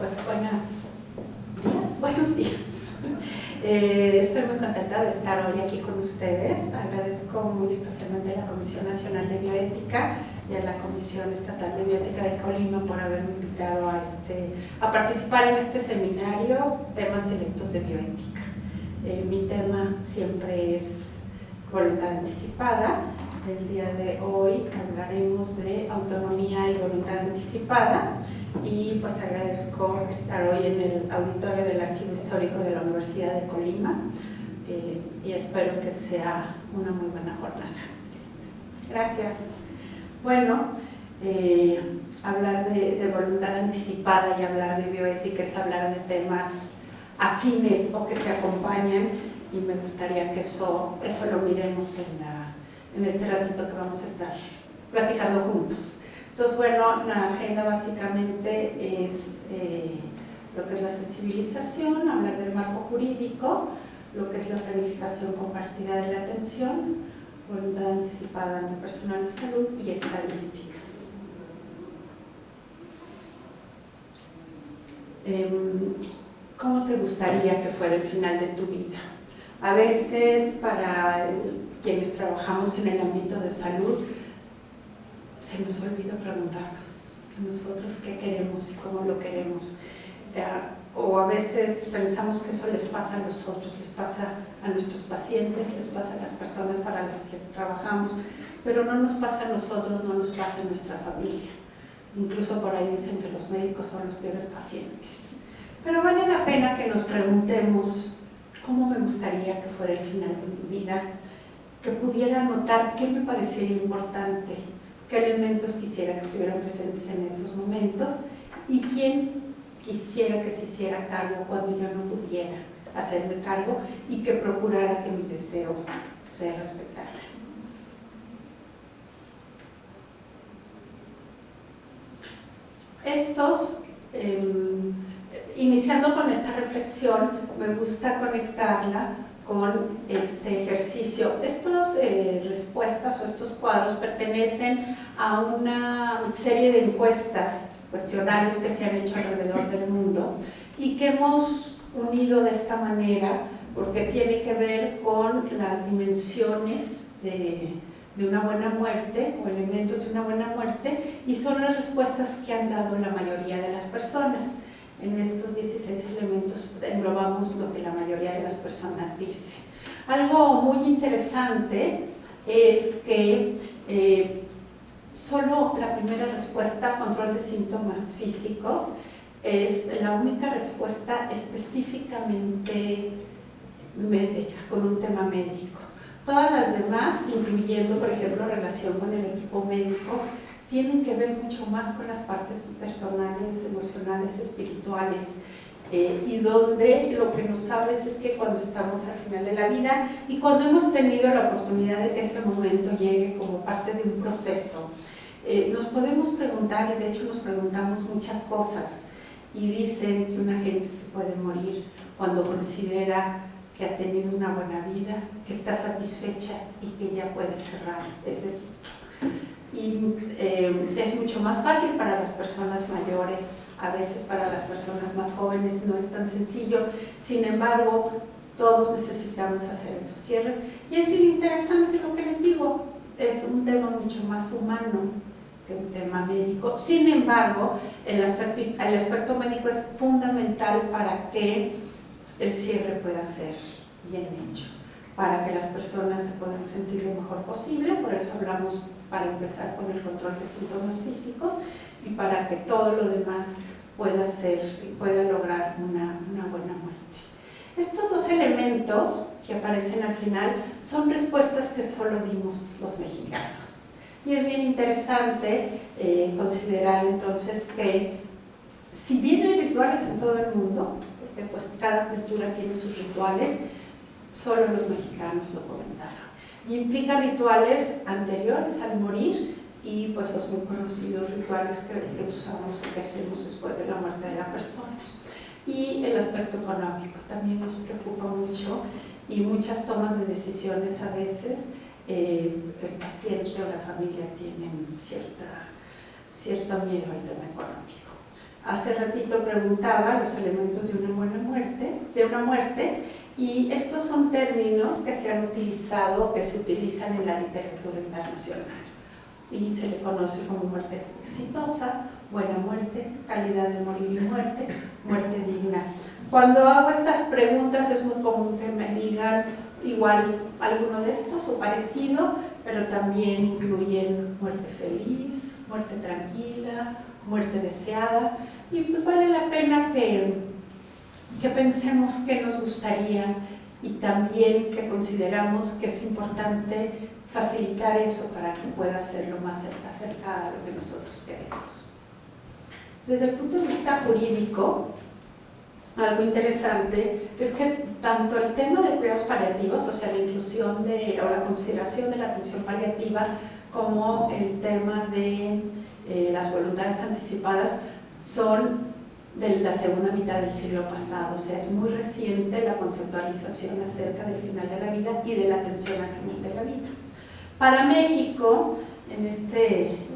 Pues buenos días. Estoy muy contenta de estar hoy aquí con ustedes. Agradezco muy especialmente a la Comisión Nacional de Bioética y a la Comisión Estatal de Bioética de Colima por haberme invitado a participar en este seminario, temas selectos de bioética. Mi tema siempre es voluntad anticipada. El día de hoy hablaremos de autonomía y voluntad anticipada. Y pues agradezco estar hoy en el auditorio del Archivo Histórico de la Universidad de Colima y espero que sea una muy buena jornada. Gracias. Bueno, hablar de voluntad anticipada y hablar de bioética es hablar de temas afines o que se acompañan, y me gustaría que eso lo miremos en este ratito que vamos a estar platicando juntos. Entonces, bueno, la agenda básicamente es lo que es la sensibilización, hablar del marco jurídico, lo que es la planificación compartida de la atención, voluntad anticipada ante personal de salud y estadísticas. ¿Cómo te gustaría que fuera el final de tu vida? A veces, para quienes trabajamos en el ámbito de salud, se nos olvida preguntarnos nosotros qué queremos y cómo lo queremos. O a veces pensamos que eso les pasa a los otros, les pasa a nuestros pacientes, les pasa a las personas para las que trabajamos, pero no nos pasa a nosotros, no nos pasa a nuestra familia. Incluso por ahí dicen que los médicos son los peores pacientes. Pero vale la pena que nos preguntemos cómo me gustaría que fuera el final de mi vida, que pudiera notar qué me parecería importante, qué elementos quisiera que estuvieran presentes en esos momentos y quién quisiera que se hiciera cargo cuando yo no pudiera hacerme cargo y que procurara que mis deseos se respetaran. Iniciando con esta reflexión, me gusta conectarla con este ejercicio. Estas respuestas o estos cuadros pertenecen a una serie de encuestas, cuestionarios que se han hecho alrededor del mundo y que hemos unido de esta manera porque tiene que ver con las dimensiones de una buena muerte o elementos de una buena muerte, y son las respuestas que han dado la mayoría de las personas. En estos 16 elementos englobamos lo que la mayoría de las personas dice. Algo muy interesante es que solo la primera respuesta, control de síntomas físicos, es la única respuesta específicamente médica, con un tema médico. Todas las demás, incluyendo por ejemplo relación con el equipo médico, tienen que ver mucho más con las partes personales, emocionales, espirituales, y donde lo que nos sabe es que cuando estamos al final de la vida y cuando hemos tenido la oportunidad de que ese momento llegue como parte de un proceso, nos podemos preguntar, y de hecho nos preguntamos muchas cosas, y dicen que una gente se puede morir cuando considera que ha tenido una buena vida, que está satisfecha y que ya puede cerrar ese ciclo. Y es mucho más fácil para las personas mayores, a veces para las personas más jóvenes no es tan sencillo. Sin embargo, todos necesitamos hacer esos cierres, y es bien interesante lo que les digo, es un tema mucho más humano que un tema médico. Sin embargo, el aspecto médico es fundamental para que el cierre pueda ser bien hecho, para que las personas se puedan sentir lo mejor posible. Por eso hablamos, para empezar, con el control de síntomas físicos, y para que todo lo demás pueda lograr una buena muerte. Estos dos elementos que aparecen al final son respuestas que solo dimos los mexicanos. Y es bien interesante considerar entonces que, si bien hay rituales en todo el mundo, porque pues cada cultura tiene sus rituales, solo los mexicanos lo comentaron. Y implica rituales anteriores al morir y pues los muy conocidos rituales que usamos o que hacemos después de la muerte de la persona. Y el aspecto económico también nos preocupa mucho, y muchas tomas de decisiones a veces el paciente o la familia tienen cierto miedo al tema económico. Hace ratito preguntaba los elementos de una buena muerte, y estos son términos que se han utilizado, que se utilizan en la literatura internacional. Y se le conoce como muerte exitosa, buena muerte, calidad de morir y muerte, muerte digna. Cuando hago estas preguntas es muy común que me digan igual alguno de estos o parecido, pero también incluyen muerte feliz, muerte tranquila, muerte deseada, y pues vale la pena que pensemos qué nos gustaría y también que consideramos que es importante facilitar eso para que pueda ser lo más acercada a lo que nosotros queremos. Desde el punto de vista jurídico, algo interesante es que tanto el tema de cuidados paliativos, o sea, la inclusión o la consideración de la atención paliativa, como el tema de las voluntades anticipadas, son de la segunda mitad del siglo pasado, o sea, es muy reciente la conceptualización acerca del final de la vida y de la atención al final de la vida. Para México, en esta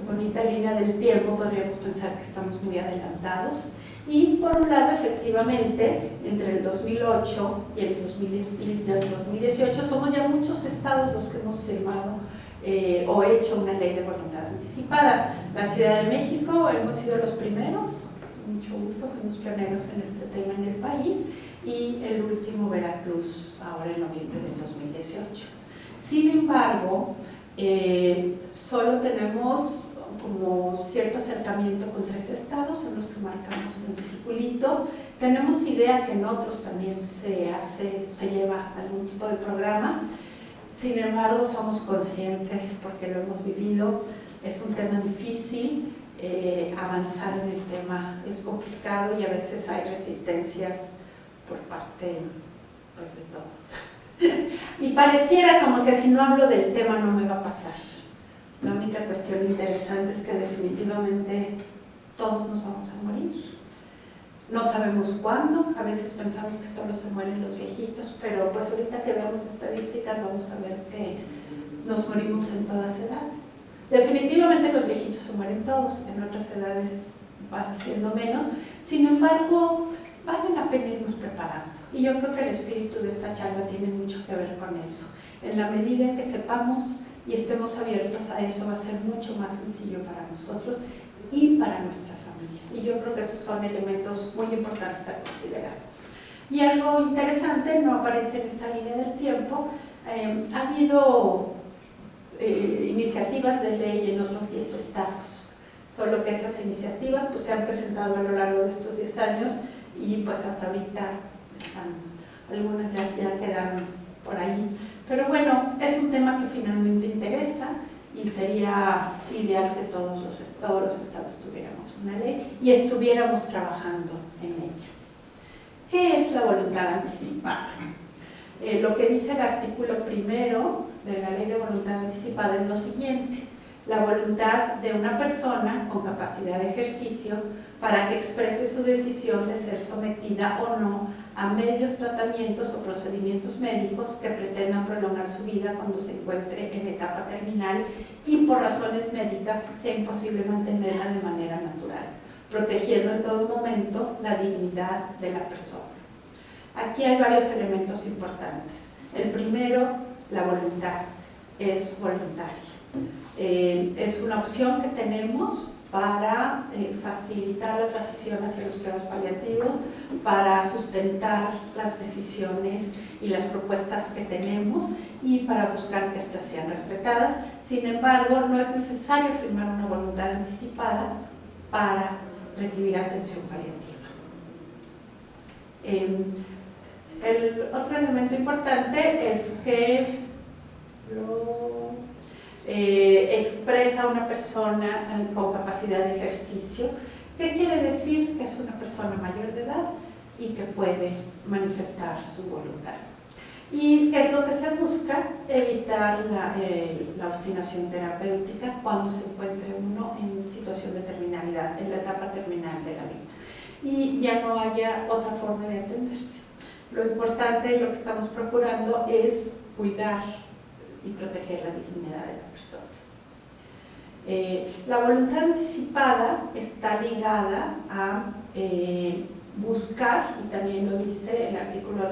bonita línea del tiempo, podríamos pensar que estamos muy adelantados, y por un lado, efectivamente, entre el 2008 y el 2018 somos ya muchos estados los que hemos firmado o hecho una ley de voluntad anticipada. La Ciudad de México hemos sido los primeros, mucho gusto, fuimos pioneros en este tema en el país, y el último Veracruz, ahora en noviembre del 2018. Sin embargo, solo tenemos como cierto acercamiento con 3 estados, en los que marcamos en circulito. Tenemos idea que en otros también se lleva algún tipo de programa. Sin embargo, somos conscientes, porque lo hemos vivido, es un tema difícil, avanzar en el tema es complicado y a veces hay resistencias por parte, pues, de todos. Y pareciera como que si no hablo del tema no me va a pasar. La única cuestión interesante es que definitivamente todos nos vamos a morir. No sabemos cuándo, a veces pensamos que solo se mueren los viejitos, pero pues ahorita que veamos estadísticas vamos a ver que nos morimos en todas edades. Definitivamente los viejitos se mueren todos, en otras edades van siendo menos, sin embargo vale la pena irnos preparando. Y yo creo que el espíritu de esta charla tiene mucho que ver con eso. En la medida en que sepamos y estemos abiertos a eso, va a ser mucho más sencillo para nosotros y para nuestra familia. Y yo creo que esos son elementos muy importantes a considerar. Y algo interesante, no aparece en esta línea del tiempo, ha habido iniciativas de ley en otros 10 estados, solo que esas iniciativas pues, se han presentado a lo largo de estos 10 años y pues hasta ahorita algunas ya quedaron por ahí. Pero bueno, es un tema que finalmente interesa y sería ideal que todos los estados tuviéramos una ley y estuviéramos trabajando en ella. ¿Qué es la voluntad anticipada? Lo que dice el artículo 1 de la Ley de Voluntad Anticipada es lo siguiente: la voluntad de una persona con capacidad de ejercicio para que exprese su decisión de ser sometida o no a medios, tratamientos o procedimientos médicos que pretendan prolongar su vida cuando se encuentre en etapa terminal y por razones médicas sea imposible mantenerla de manera natural, protegiendo en todo momento la dignidad de la persona. Aquí hay varios elementos importantes. El primero, la voluntad, es voluntaria. Es una opción que tenemos para facilitar la transición hacia los cuidados paliativos, para sustentar las decisiones y las propuestas que tenemos y para buscar que éstas sean respetadas. Sin embargo, no es necesario firmar una voluntad anticipada para recibir atención paliativa. El otro elemento importante es que expresa a una persona con capacidad de ejercicio. ¿Qué quiere decir? Que es una persona mayor de edad y que puede manifestar su voluntad. ¿Y qué es lo que se busca? Evitar la obstinación terapéutica cuando se encuentre uno en situación de terminalidad, en la etapa terminal de la vida, y ya no haya otra forma de atenderse. Lo importante y lo que estamos procurando es cuidar y proteger la dignidad de la persona. La voluntad anticipada está ligada a buscar, y también lo dice el artículo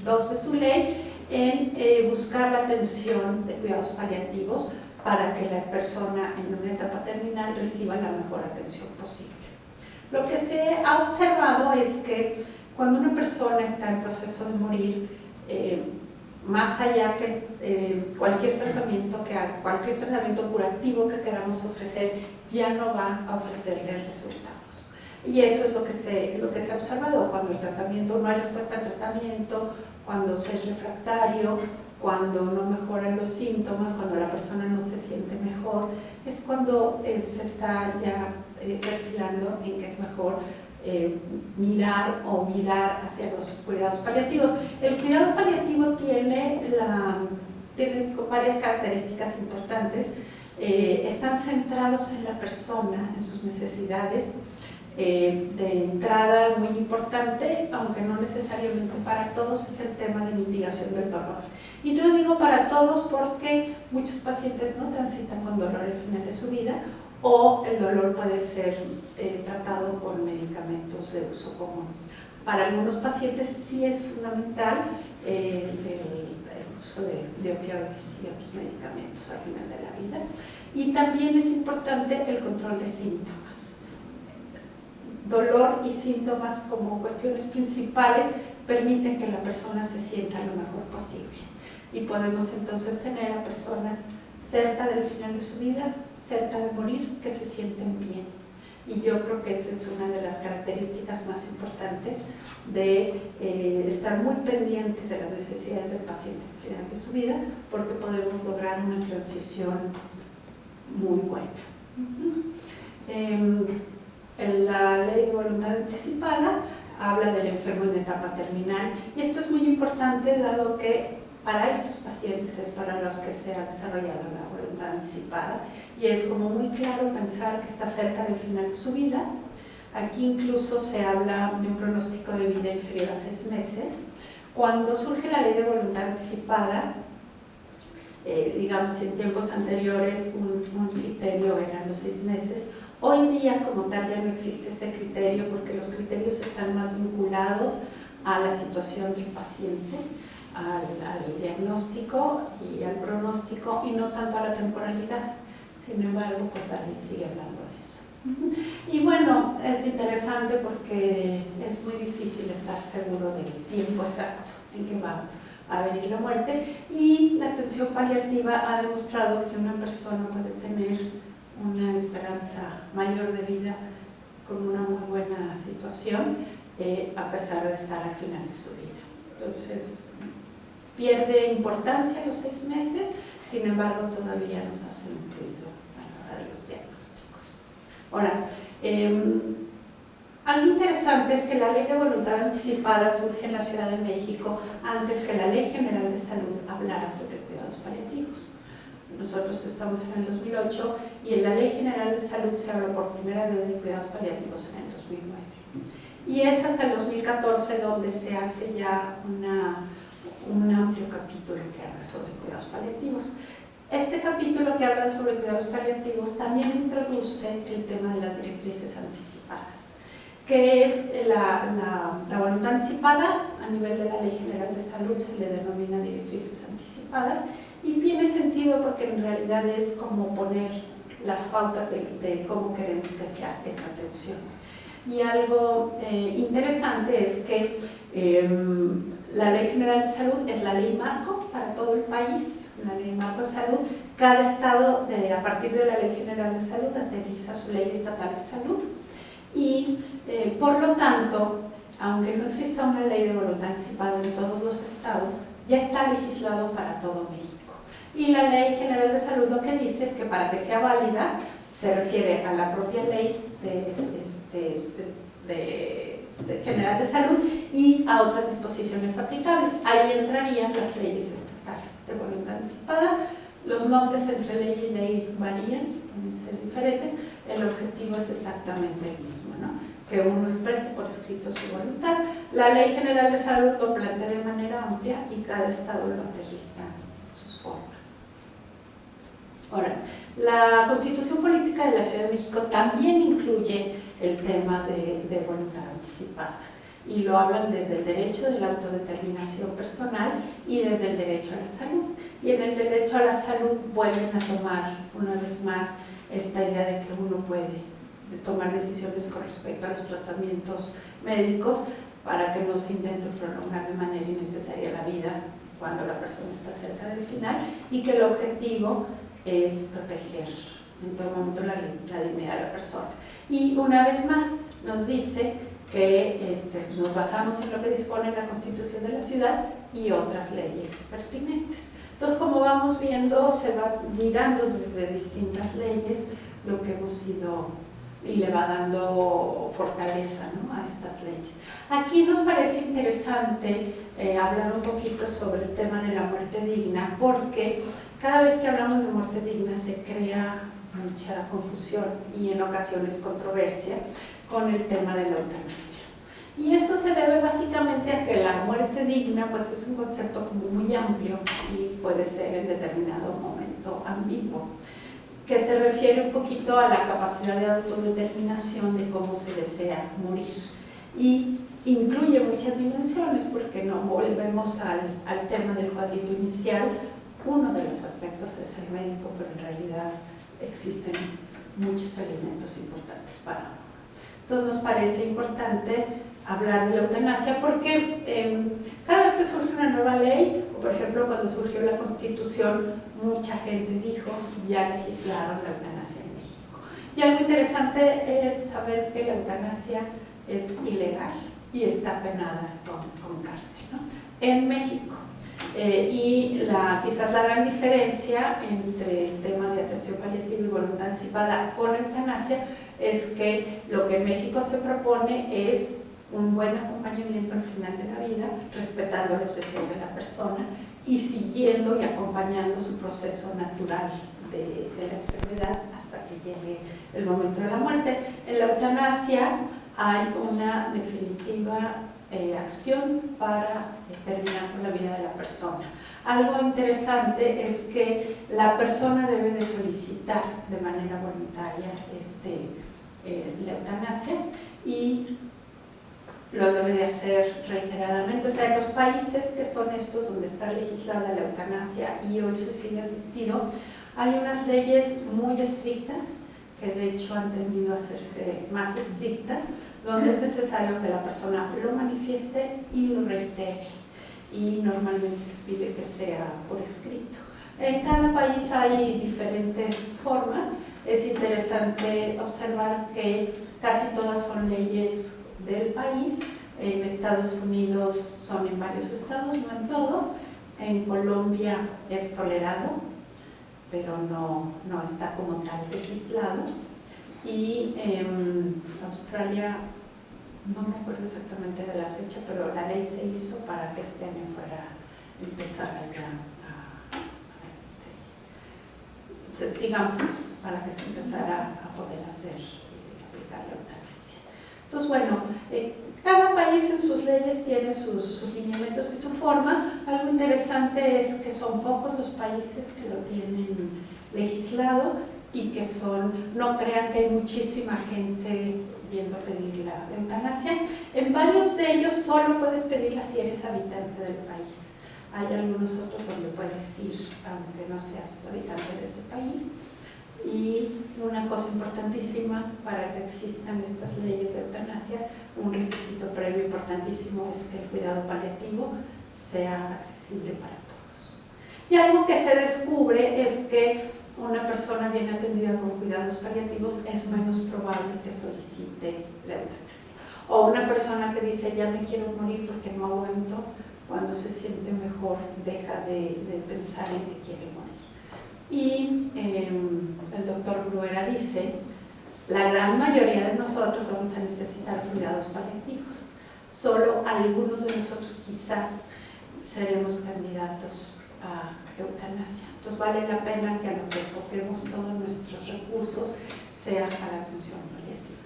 2 de su ley, en buscar la atención de cuidados paliativos para que la persona en una etapa terminal reciba la mejor atención posible. Lo que se ha observado es que cuando una persona está en proceso de morir, más allá que cualquier tratamiento curativo que queramos ofrecer, ya no va a ofrecerle resultados. Y eso es lo que se ha observado cuando el tratamiento, no hay respuesta al tratamiento, cuando se es refractario, cuando no mejoran los síntomas, cuando la persona no se siente mejor, es cuando se está ya perfilando en que es mejor mirar hacia los cuidados paliativos. El cuidado paliativo tiene varias características importantes. Están centrados en la persona, en sus necesidades. De entrada, muy importante, aunque no necesariamente para todos, es el tema de mitigación del dolor. Y no digo para todos porque muchos pacientes no transitan con dolor al final de su vida, o el dolor puede ser tratado con medicamentos de uso común. Para algunos pacientes sí es fundamental el uso de opioides y otros medicamentos al final de la vida. Y también es importante el control de síntomas. Dolor y síntomas como cuestiones principales permiten que la persona se sienta lo mejor posible. Y podemos entonces tener a personas cerca del final de su vida, cerca de morir, que se sienten bien. Y yo creo que esa es una de las características más importantes de estar muy pendientes de las necesidades del paciente al final de su vida, porque podemos lograr una transición muy buena. La ley de voluntad anticipada habla del enfermo en etapa terminal, y esto es muy importante dado que para estos pacientes es para los que se ha desarrollado la voluntad anticipada, y es como muy claro pensar que está cerca del final de su vida. Aquí incluso se habla de un pronóstico de vida inferior a 6 meses. Cuando surge la ley de voluntad anticipada, digamos en tiempos anteriores un criterio eran los 6 meses. Hoy día como tal ya no existe ese criterio, porque los criterios están más vinculados a la situación del paciente, al diagnóstico y al pronóstico, y no tanto a la temporalidad. Sin embargo, pues la ley sigue hablando de eso. Y bueno, es interesante porque es muy difícil estar seguro del tiempo exacto en que va a venir la muerte, y la atención paliativa ha demostrado que una persona puede tener una esperanza mayor de vida con una muy buena situación, a pesar de estar al final de su vida. Entonces, pierde importancia los 6 meses, sin embargo, todavía nos hace un ruido a la hora de los diagnósticos. Ahora, algo interesante es que la ley de voluntad anticipada surge en la Ciudad de México antes que la Ley General de Salud hablara sobre cuidados paliativos. Nosotros estamos en el 2008 y en la Ley General de Salud se habló por primera vez de cuidados paliativos en el 2009. Y es hasta el 2014 donde se hace ya un amplio capítulo que habla sobre cuidados paliativos. Este capítulo que habla sobre cuidados paliativos también introduce el tema de las directrices anticipadas, que es la voluntad anticipada. A nivel de la Ley General de Salud se le denomina directrices anticipadas, y tiene sentido porque en realidad es como poner las pautas de cómo queremos que sea esa atención. Y algo interesante es que la Ley General de Salud es la ley marco para todo el país, una ley marco de salud. Cada estado, a partir de la Ley General de Salud, aterriza su ley estatal de salud, y por lo tanto, aunque no exista una ley de voluntad anticipada en todos los estados, ya está legislado para todo México. Y la Ley General de Salud lo que dice es que para que sea válida se refiere a la propia ley General de Salud y a otras disposiciones aplicables. Ahí entrarían las leyes estatales de voluntad anticipada. Los nombres entre ley y ley varían, pueden ser diferentes. El objetivo es exactamente el mismo, ¿no? Que uno exprese por escrito su voluntad. La Ley General de Salud lo plantea de manera amplia y cada estado lo aterriza en sus formas. Ahora, la Constitución Política de la Ciudad de México también incluye el tema de voluntad anticipada y lo hablan desde el derecho de la autodeterminación personal y desde el derecho a la salud. Y en el derecho a la salud vuelven a tomar una vez más esta idea de que uno puede tomar decisiones con respecto a los tratamientos médicos para que no se intente prolongar de manera innecesaria la vida cuando la persona está cerca del final, y que el objetivo es proteger en todo momento la dignidad de la persona. Y una vez más nos dice que nos basamos en lo que dispone la Constitución de la ciudad y otras leyes pertinentes. Entonces, como vamos viendo, se va mirando desde distintas leyes lo que hemos ido y le va dando fortaleza, ¿no?, a estas leyes. Aquí nos parece interesante hablar un poquito sobre el tema de la muerte digna, porque cada vez que hablamos de muerte digna se crea mucha confusión y en ocasiones controversia con el tema de la eutanasia. Y eso se debe básicamente a que la muerte digna pues es un concepto como muy amplio y puede ser en determinado momento ambiguo, que se refiere un poquito a la capacidad de autodeterminación de cómo se desea morir. Y incluye muchas dimensiones, porque no volvemos al tema del cuadrito inicial. Uno de los aspectos es el médico, pero en realidad existen muchos elementos importantes para uno. Entonces nos parece importante hablar de la eutanasia porque cada vez que surge una nueva ley, o por ejemplo cuando surgió la Constitución, mucha gente dijo, ya legislaron la eutanasia en México. Y algo interesante es saber que la eutanasia es ilegal y está penada con cárcel, ¿no?, en México. Y quizás la gran diferencia entre el tema de atención paliativa y voluntad anticipada con eutanasia es que lo que en México se propone es un buen acompañamiento al final de la vida, respetando los deseos de la persona y siguiendo y acompañando su proceso natural de la enfermedad hasta que llegue el momento de la muerte. En la eutanasia hay una definitiva acción para terminar con la vida de la persona. Algo interesante es que la persona debe de solicitar de manera voluntaria la eutanasia y lo debe de hacer reiteradamente. O sea, en los países que son estos donde está legislada la eutanasia y o el suicidio asistido, hay unas leyes muy estrictas que de hecho han tendido a hacerse más estrictas, donde es necesario que la persona lo manifieste y lo reitere, y normalmente se pide que sea por escrito. En cada país hay diferentes formas. Es interesante observar que casi todas son leyes del país. En Estados Unidos son en varios estados, no en todos. En Colombia es tolerado, pero no está como tal legislado. Y en Australia, no me acuerdo exactamente de la fecha, pero la ley se hizo para que este año empezara ya digamos, para que se empezara a poder aplicar la eutanasia. Entonces, bueno, cada país en sus leyes tiene sus lineamientos y su forma. Algo interesante es que son pocos los países que lo tienen legislado y que no crean que hay muchísima gente yendo a pedir la eutanasia. En varios de ellos solo puedes pedirla si eres habitante del país. Hay algunos otros donde puedes ir aunque no seas habitante de ese país. Y una cosa importantísima para que existan estas leyes de eutanasia, un requisito previo importantísimo es que el cuidado paliativo sea accesible para todos. Y algo que se descubre es que una persona bien atendida con cuidados paliativos es menos probable que solicite la eutanasia. O una persona que dice, ya me quiero morir porque no aguanto, cuando se siente mejor deja de pensar en que quiere morir. Y el doctor Bruera dice, la gran mayoría de nosotros vamos a necesitar cuidados paliativos. Solo algunos de nosotros quizás seremos candidatos a eutanasia. Entonces vale la pena que a lo que enfoquemos todos nuestros recursos sea a la atención paliativa.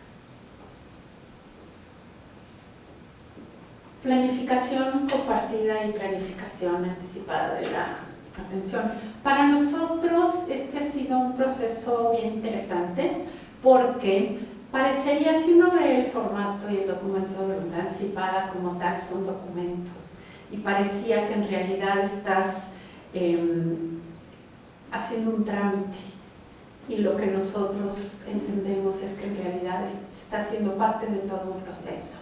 Planificación compartida y planificación anticipada de la atención. Para nosotros este ha sido un proceso bien interesante porque parecería, si uno ve el formato y el documento de voluntad anticipada como tal, son documentos, y parecía que en realidad estás haciendo un trámite, y lo que nosotros entendemos es que en realidad está siendo parte de todo un proceso.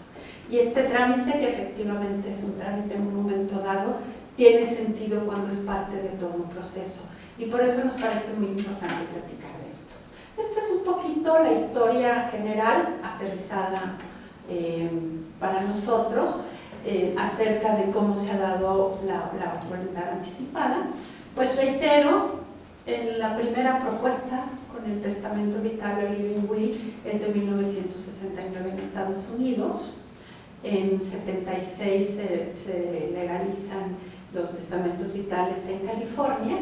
Y este trámite, que efectivamente es un trámite en un momento dado, tiene sentido cuando es parte de todo un proceso. Y por eso nos parece muy importante platicar de esto. Esto es un poquito la historia general, aterrizada para nosotros, acerca de cómo se ha dado la voluntad anticipada. Pues reitero, en la primera propuesta con el testamento vital o living will es de 1969 en Estados Unidos. En 76 se legalizan los testamentos vitales en California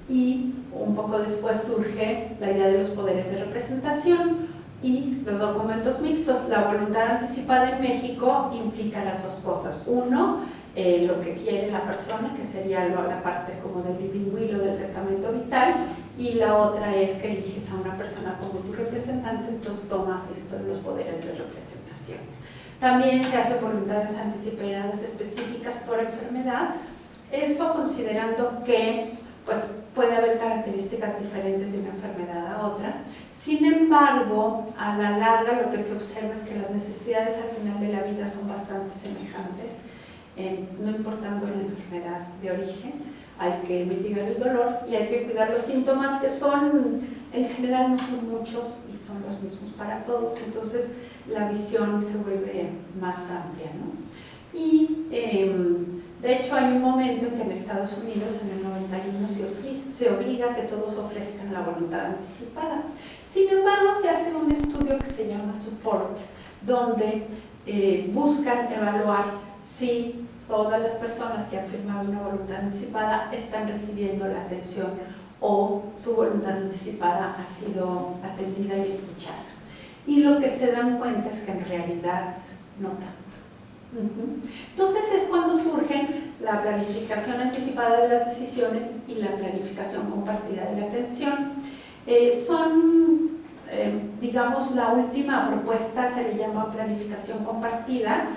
y un poco después surge la idea de los poderes de representación y los documentos mixtos. La voluntad anticipada en México implica las dos cosas. Uno, lo que quiere la persona, que sería la parte como del living will o del testamento vital, y la otra es que eliges a una persona como tu representante, entonces toma esto de los poderes de representación. También se hacen voluntades anticipadas específicas por enfermedad, eso considerando que pues, puede haber características diferentes de una enfermedad a otra. Sin embargo, a la larga lo que se observa es que las necesidades al final de la vida son bastante semejantes, no importando la enfermedad de origen. Hay que mitigar el dolor y hay que cuidar los síntomas, que son, en general no son muchos y son los mismos para todos, entonces la visión se vuelve más amplia, ¿no? Y de hecho hay un momento en que en Estados Unidos, en el 91, se obliga a que todos ofrezcan la voluntad anticipada. Sin embargo, se hace un estudio que se llama Support, donde buscan evaluar si todas las personas que han firmado una voluntad anticipada están recibiendo la atención o su voluntad anticipada ha sido atendida y escuchada. Y lo que se dan cuenta es que en realidad no tanto. Entonces es cuando surgen la planificación anticipada de las decisiones y la planificación compartida de la atención. Digamos, la última propuesta se le llama planificación compartida.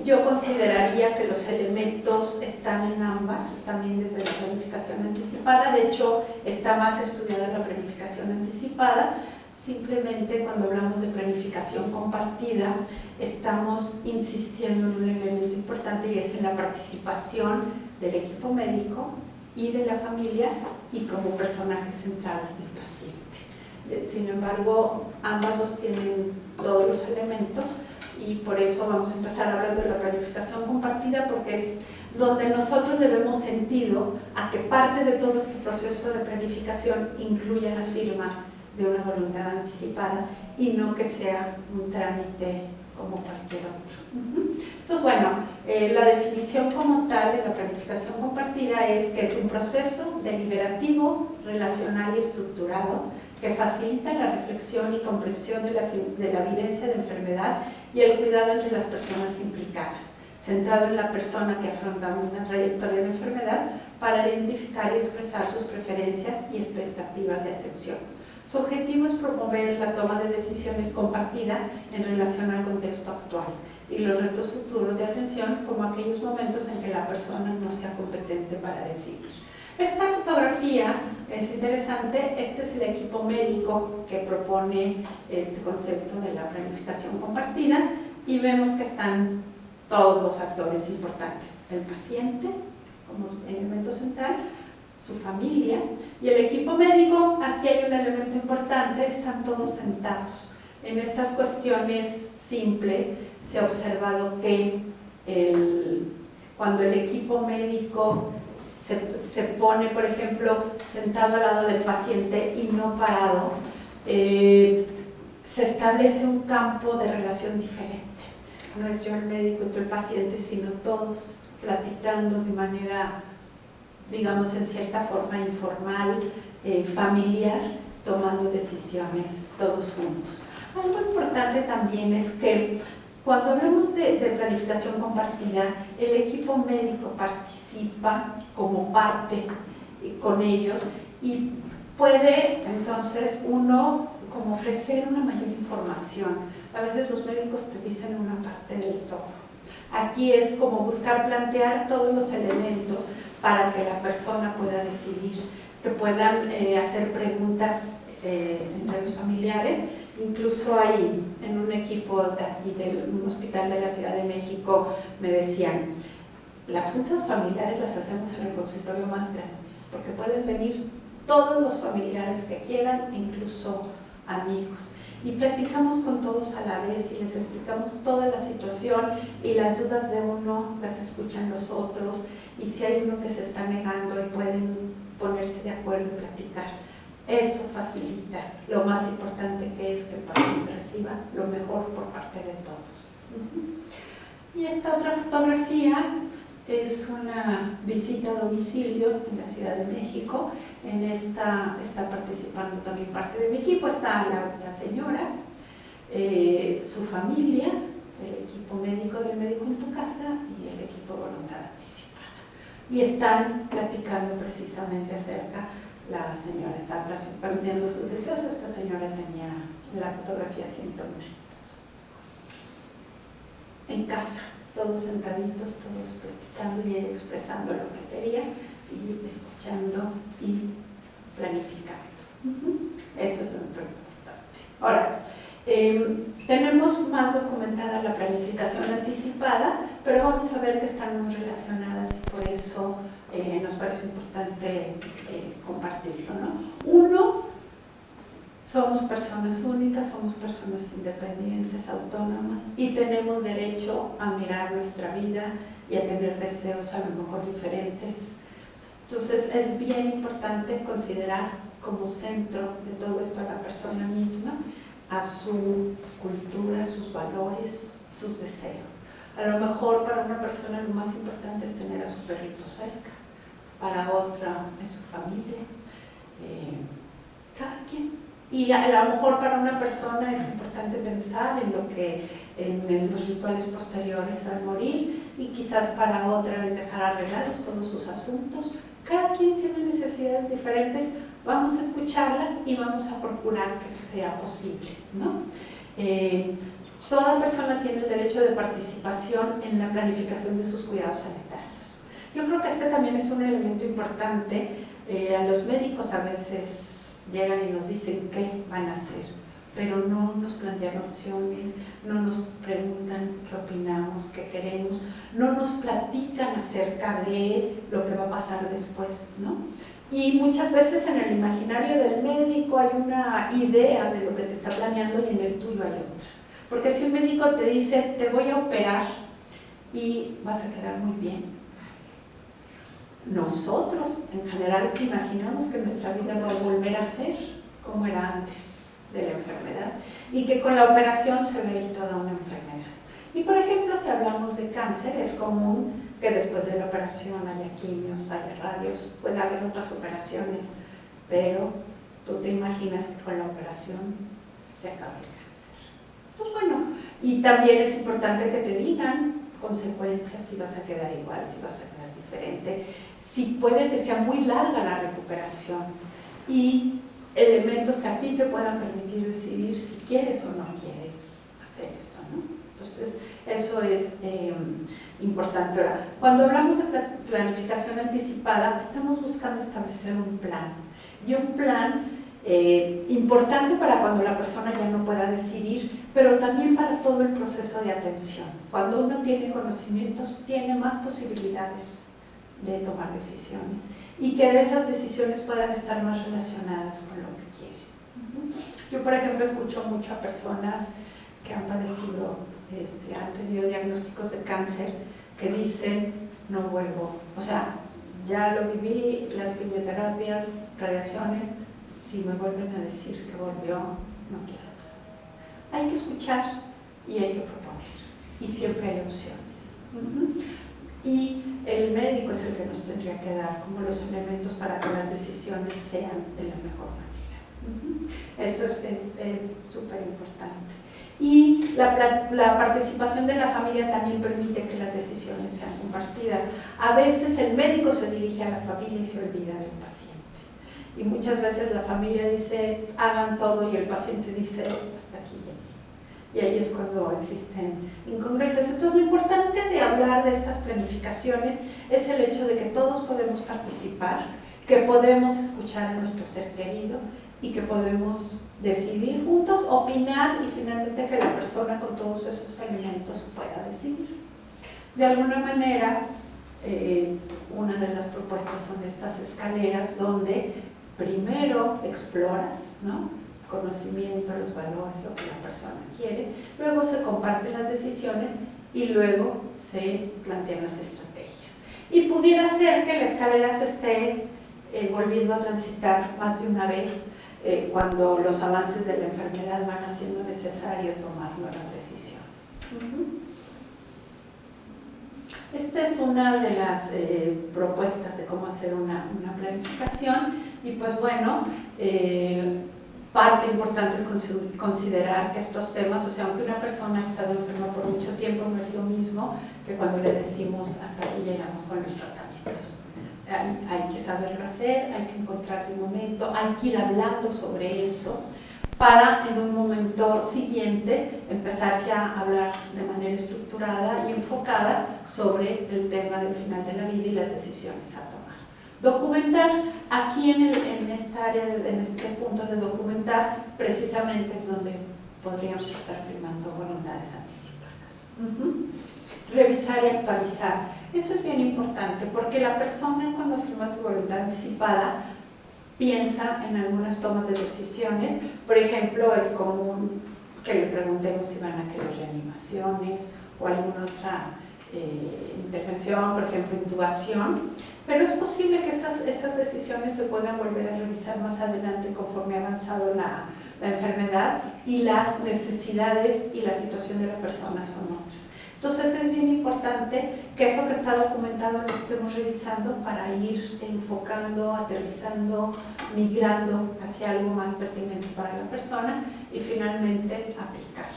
Yo consideraría que los elementos están en ambas, también desde la planificación anticipada. De hecho, está más estudiada la planificación anticipada. Simplemente cuando hablamos de planificación compartida, estamos insistiendo en un elemento importante y es en la participación del equipo médico y de la familia y como personaje central del paciente. Sin embargo, ambas sostienen todos los elementos y por eso vamos a empezar hablando de la planificación compartida, porque es donde nosotros le vemos sentido a que parte de todo este proceso de planificación incluya la firma de una voluntad anticipada y no que sea un trámite como cualquier otro. Entonces, bueno, la definición como tal de la planificación compartida es que es un proceso deliberativo, relacional y estructurado que facilita la reflexión y comprensión de la evidencia de enfermedad y el cuidado entre las personas implicadas, centrado en la persona que afronta una trayectoria de enfermedad para identificar y expresar sus preferencias y expectativas de atención. Su objetivo es promover la toma de decisiones compartida en relación al contexto actual y los retos futuros de atención, como aquellos momentos en que la persona no sea competente para decidir. Esta fotografía es interesante. Este es el equipo médico que propone este concepto de la planificación compartida y vemos que están todos los actores importantes: el paciente como elemento central, su familia y el equipo médico. Aquí hay un elemento importante: están todos sentados. En estas cuestiones simples se ha observado que cuando el equipo médico se pone, por ejemplo, sentado al lado del paciente y no parado, se establece un campo de relación diferente. No es yo el médico y tú el paciente, sino todos platicando de manera, digamos, en cierta forma informal, familiar, tomando decisiones todos juntos. Algo importante también es que cuando hablamos de planificación compartida, el equipo médico participa como parte con ellos y puede entonces uno como ofrecer una mayor información. A veces los médicos te dicen una parte del todo. Aquí es como buscar plantear todos los elementos para que la persona pueda decidir, que puedan hacer preguntas entre los familiares. Incluso ahí, en un equipo de aquí, de un hospital de la Ciudad de México, me decían, las juntas familiares las hacemos en el consultorio más grande, porque pueden venir todos los familiares que quieran, incluso amigos. Y platicamos con todos a la vez y les explicamos toda la situación y las dudas de uno las escuchan los otros y si hay uno que se está negando y pueden ponerse de acuerdo y platicar. Eso facilita lo más importante que es que el paciente reciba lo mejor por parte de todos. Y esta otra fotografía es una visita a domicilio en la Ciudad de México. En esta está participando también parte de mi equipo, está la señora, su familia, el equipo médico del Médico en tu Casa y el equipo voluntad anticipada. Y están platicando precisamente acerca, la señora está planteando sus deseos, esta señora tenía la fotografía 101 años. En casa, todos sentaditos, todos platicando y expresando lo que quería y escuchando y planificando. Eso es lo importante. Ahora, tenemos más documentada la planificación anticipada, pero vamos a ver que están muy relacionadas y por eso nos parece importante compartirlo, ¿no? Uno, somos personas únicas, somos personas independientes, autónomas y tenemos derecho a mirar nuestra vida y a tener deseos a lo mejor diferentes. Entonces es bien importante considerar como centro de todo esto a la persona misma, a su cultura, sus valores, sus deseos. A lo mejor para una persona lo más importante es tener a su perrito cerca, para otra es su familia, cada quien. Y a lo mejor para una persona es importante pensar en lo que en los rituales posteriores al morir y quizás para otra es dejar arreglados todos sus asuntos. Cada quien tiene necesidades diferentes, vamos a escucharlas y vamos a procurar que sea posible, ¿no? Toda persona tiene el derecho de participación en la planificación de sus cuidados sanitarios. Yo creo que este también es un elemento importante. A los médicos a veces llegan y nos dicen qué van a hacer, pero no nos plantean opciones, no nos preguntan qué opinamos, qué queremos, no nos platican acerca de lo que va a pasar después, ¿no? Y muchas veces en el imaginario del médico hay una idea de lo que te está planeando y en el tuyo hay otra. Porque si un médico te dice, te voy a operar y vas a quedar muy bien, nosotros en general imaginamos que nuestra vida va a volver a ser como era antes de la enfermedad y que con la operación se va a ir toda una enfermedad. Y por ejemplo, si hablamos de cáncer, es común que después de la operación haya quimios, haya radios, puede haber otras operaciones, pero tú te imaginas que con la operación se acaba el cáncer. Entonces, bueno, y también es importante que te digan consecuencias, si vas a quedar igual, si vas a quedar diferente, si puede que sea muy larga la recuperación y elementos que a ti te puedan permitir decidir si quieres o no quieres hacer eso, ¿no? Entonces, eso es importante. Ahora, cuando hablamos de planificación anticipada, estamos buscando establecer un plan, y un plan importante para cuando la persona ya no pueda decidir, pero también para todo el proceso de atención. Cuando uno tiene conocimientos, tiene más posibilidades de tomar decisiones y que de esas decisiones puedan estar más relacionadas con lo que quieren. Yo, por ejemplo, escucho mucho a personas que han padecido, han tenido diagnósticos de cáncer, que dicen, no vuelvo, o sea, ya lo viví, las quimioterapias, radiaciones, si me vuelven a decir que volvió, no quiero. Hay que escuchar y hay que proponer, y siempre hay opciones. Y el médico es el que nos tendría que dar como los elementos para que las decisiones sean de la mejor manera. Eso es súper importante. Y la participación de la familia también permite que las decisiones sean compartidas. A veces el médico se dirige a la familia y se olvida del paciente. Y muchas veces la familia dice, hagan todo, y el paciente dice, hasta aquí llegué. Y ahí es cuando existen incongruencias. Entonces, lo importante de hablar de estas planificaciones es el hecho de que todos podemos participar, que podemos escuchar a nuestro ser querido y que podemos decidir juntos, opinar y finalmente que la persona con todos esos elementos pueda decidir. De alguna manera, una de las propuestas son estas escaleras donde primero exploras, ¿no?, conocimiento, los valores, lo que la persona quiere, luego se comparten las decisiones y luego se plantean las estrategias. Y pudiera ser que la escalera se esté volviendo a transitar más de una vez cuando los avances de la enfermedad van haciendo necesario tomar nuevas decisiones. Esta es una de las propuestas de cómo hacer una planificación y pues bueno, parte importante es considerar que estos temas, o sea, aunque una persona ha estado enferma por mucho tiempo, no es lo mismo que cuando le decimos hasta aquí llegamos con los tratamientos. Hay que saberlo hacer, hay que encontrar el momento, hay que ir hablando sobre eso para en un momento siguiente empezar ya a hablar de manera estructurada y enfocada sobre el tema del final de la vida y las decisiones a tomar. Documentar, aquí en esta área, en este punto de documentar, precisamente es donde podríamos estar firmando voluntades anticipadas. Revisar y actualizar. Eso es bien importante porque la persona cuando firma su voluntad anticipada piensa en algunas tomas de decisiones. Por ejemplo, es común que le preguntemos si van a querer reanimaciones o alguna otra intervención, por ejemplo, intubación, pero es posible que esas decisiones se puedan volver a revisar más adelante conforme ha avanzado la enfermedad y las necesidades y la situación de la persona son otras. Entonces es bien importante que eso que está documentado lo estemos revisando para ir enfocando, aterrizando, migrando hacia algo más pertinente para la persona y finalmente aplicar.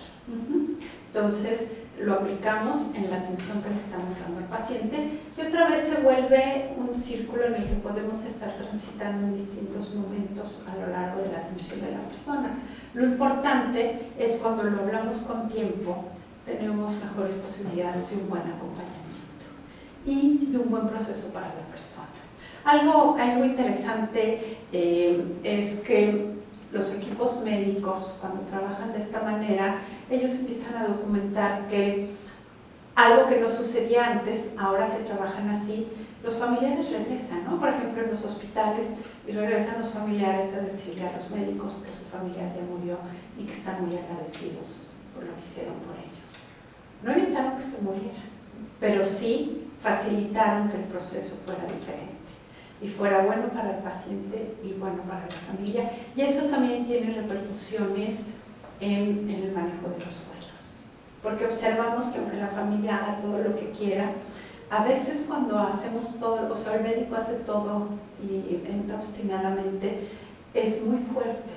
Entonces lo aplicamos en la atención que le estamos dando al paciente y otra vez se vuelve un círculo en el que podemos estar transitando en distintos momentos a lo largo de la atención de la persona. Lo importante es cuando lo hablamos con tiempo, tenemos mejores posibilidades de un buen acompañamiento y de un buen proceso para la persona. Algo interesante es que los equipos médicos, cuando trabajan de esta manera, ellos empiezan a documentar que algo que no sucedía antes, ahora que trabajan así, los familiares regresan, ¿no? Por ejemplo, en los hospitales, y regresan los familiares a decirle a los médicos que su familiar ya murió y que están muy agradecidos por lo que hicieron por ellos. No evitaron que se muriera, pero sí facilitaron que el proceso fuera diferente y fuera bueno para el paciente y bueno para la familia. Y eso también tiene repercusiones en el manejo de los duelos, porque observamos que aunque la familia haga todo lo que quiera, a veces cuando hacemos todo, o sea, el médico hace todo y entra obstinadamente, es muy fuerte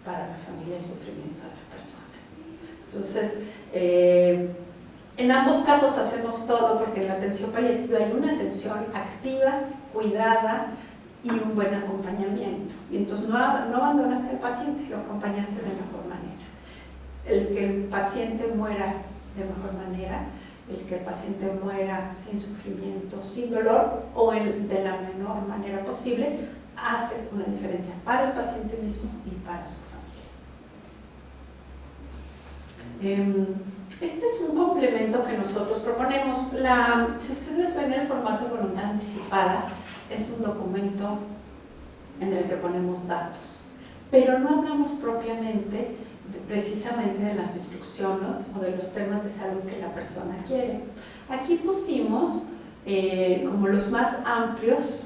para la familia el sufrimiento de la persona. Entonces, en ambos casos hacemos todo porque en la atención paliativa hay una atención activa, cuidada y un buen acompañamiento. Y entonces no abandonaste al paciente, lo acompañaste de mejor manera. El que el paciente muera de mejor manera, el que el paciente muera sin sufrimiento, sin dolor o de la menor manera posible, hace una diferencia para el paciente mismo y para su familia. Este es un complemento que nosotros proponemos. Si ustedes ven el formato de voluntad anticipada, es un documento en el que ponemos datos, pero no hablamos propiamente precisamente de las instrucciones o de los temas de salud que la persona quiere. Aquí pusimos como los más amplios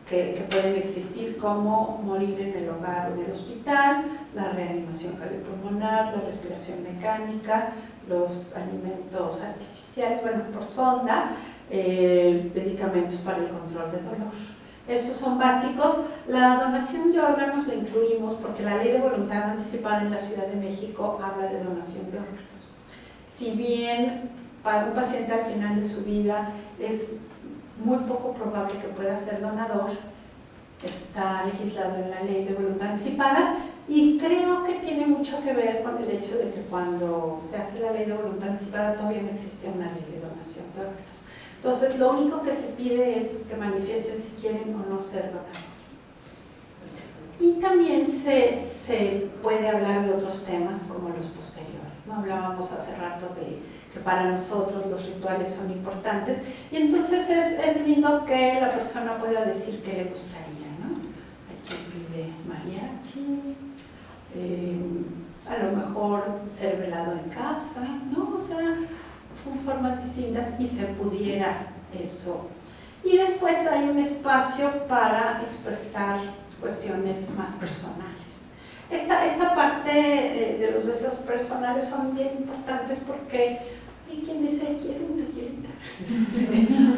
que pueden existir, como morir en el hogar o en el hospital, la reanimación cardiopulmonar, la respiración mecánica, los alimentos artificiales, bueno, por sonda, medicamentos para el control de dolor. Estos son básicos. La donación de órganos la incluimos porque la Ley de Voluntad Anticipada en la Ciudad de México habla de donación de órganos. Si bien para un paciente al final de su vida es muy poco probable que pueda ser donador, está legislado en la Ley de Voluntad Anticipada, y creo que tiene mucho que ver con el hecho de que cuando se hace la Ley de Voluntad Anticipada todavía no existe una ley de donación de órganos. Entonces, lo único que se pide es que manifiesten si quieren o no ser donadores. Y también se puede hablar de otros temas como los posteriores, ¿no? Hablábamos hace rato de que para nosotros los rituales son importantes, y entonces es lindo que la persona pueda decir qué le gustaría, ¿no? Aquí pide mariachi, a lo mejor ser velado en casa, ¿no? O sea, son formas distintas y se pudiera eso. Y después hay un espacio para expresar cuestiones más personales. Esta parte de los deseos personales son bien importantes porque hay quien dice, quiero un tequilita,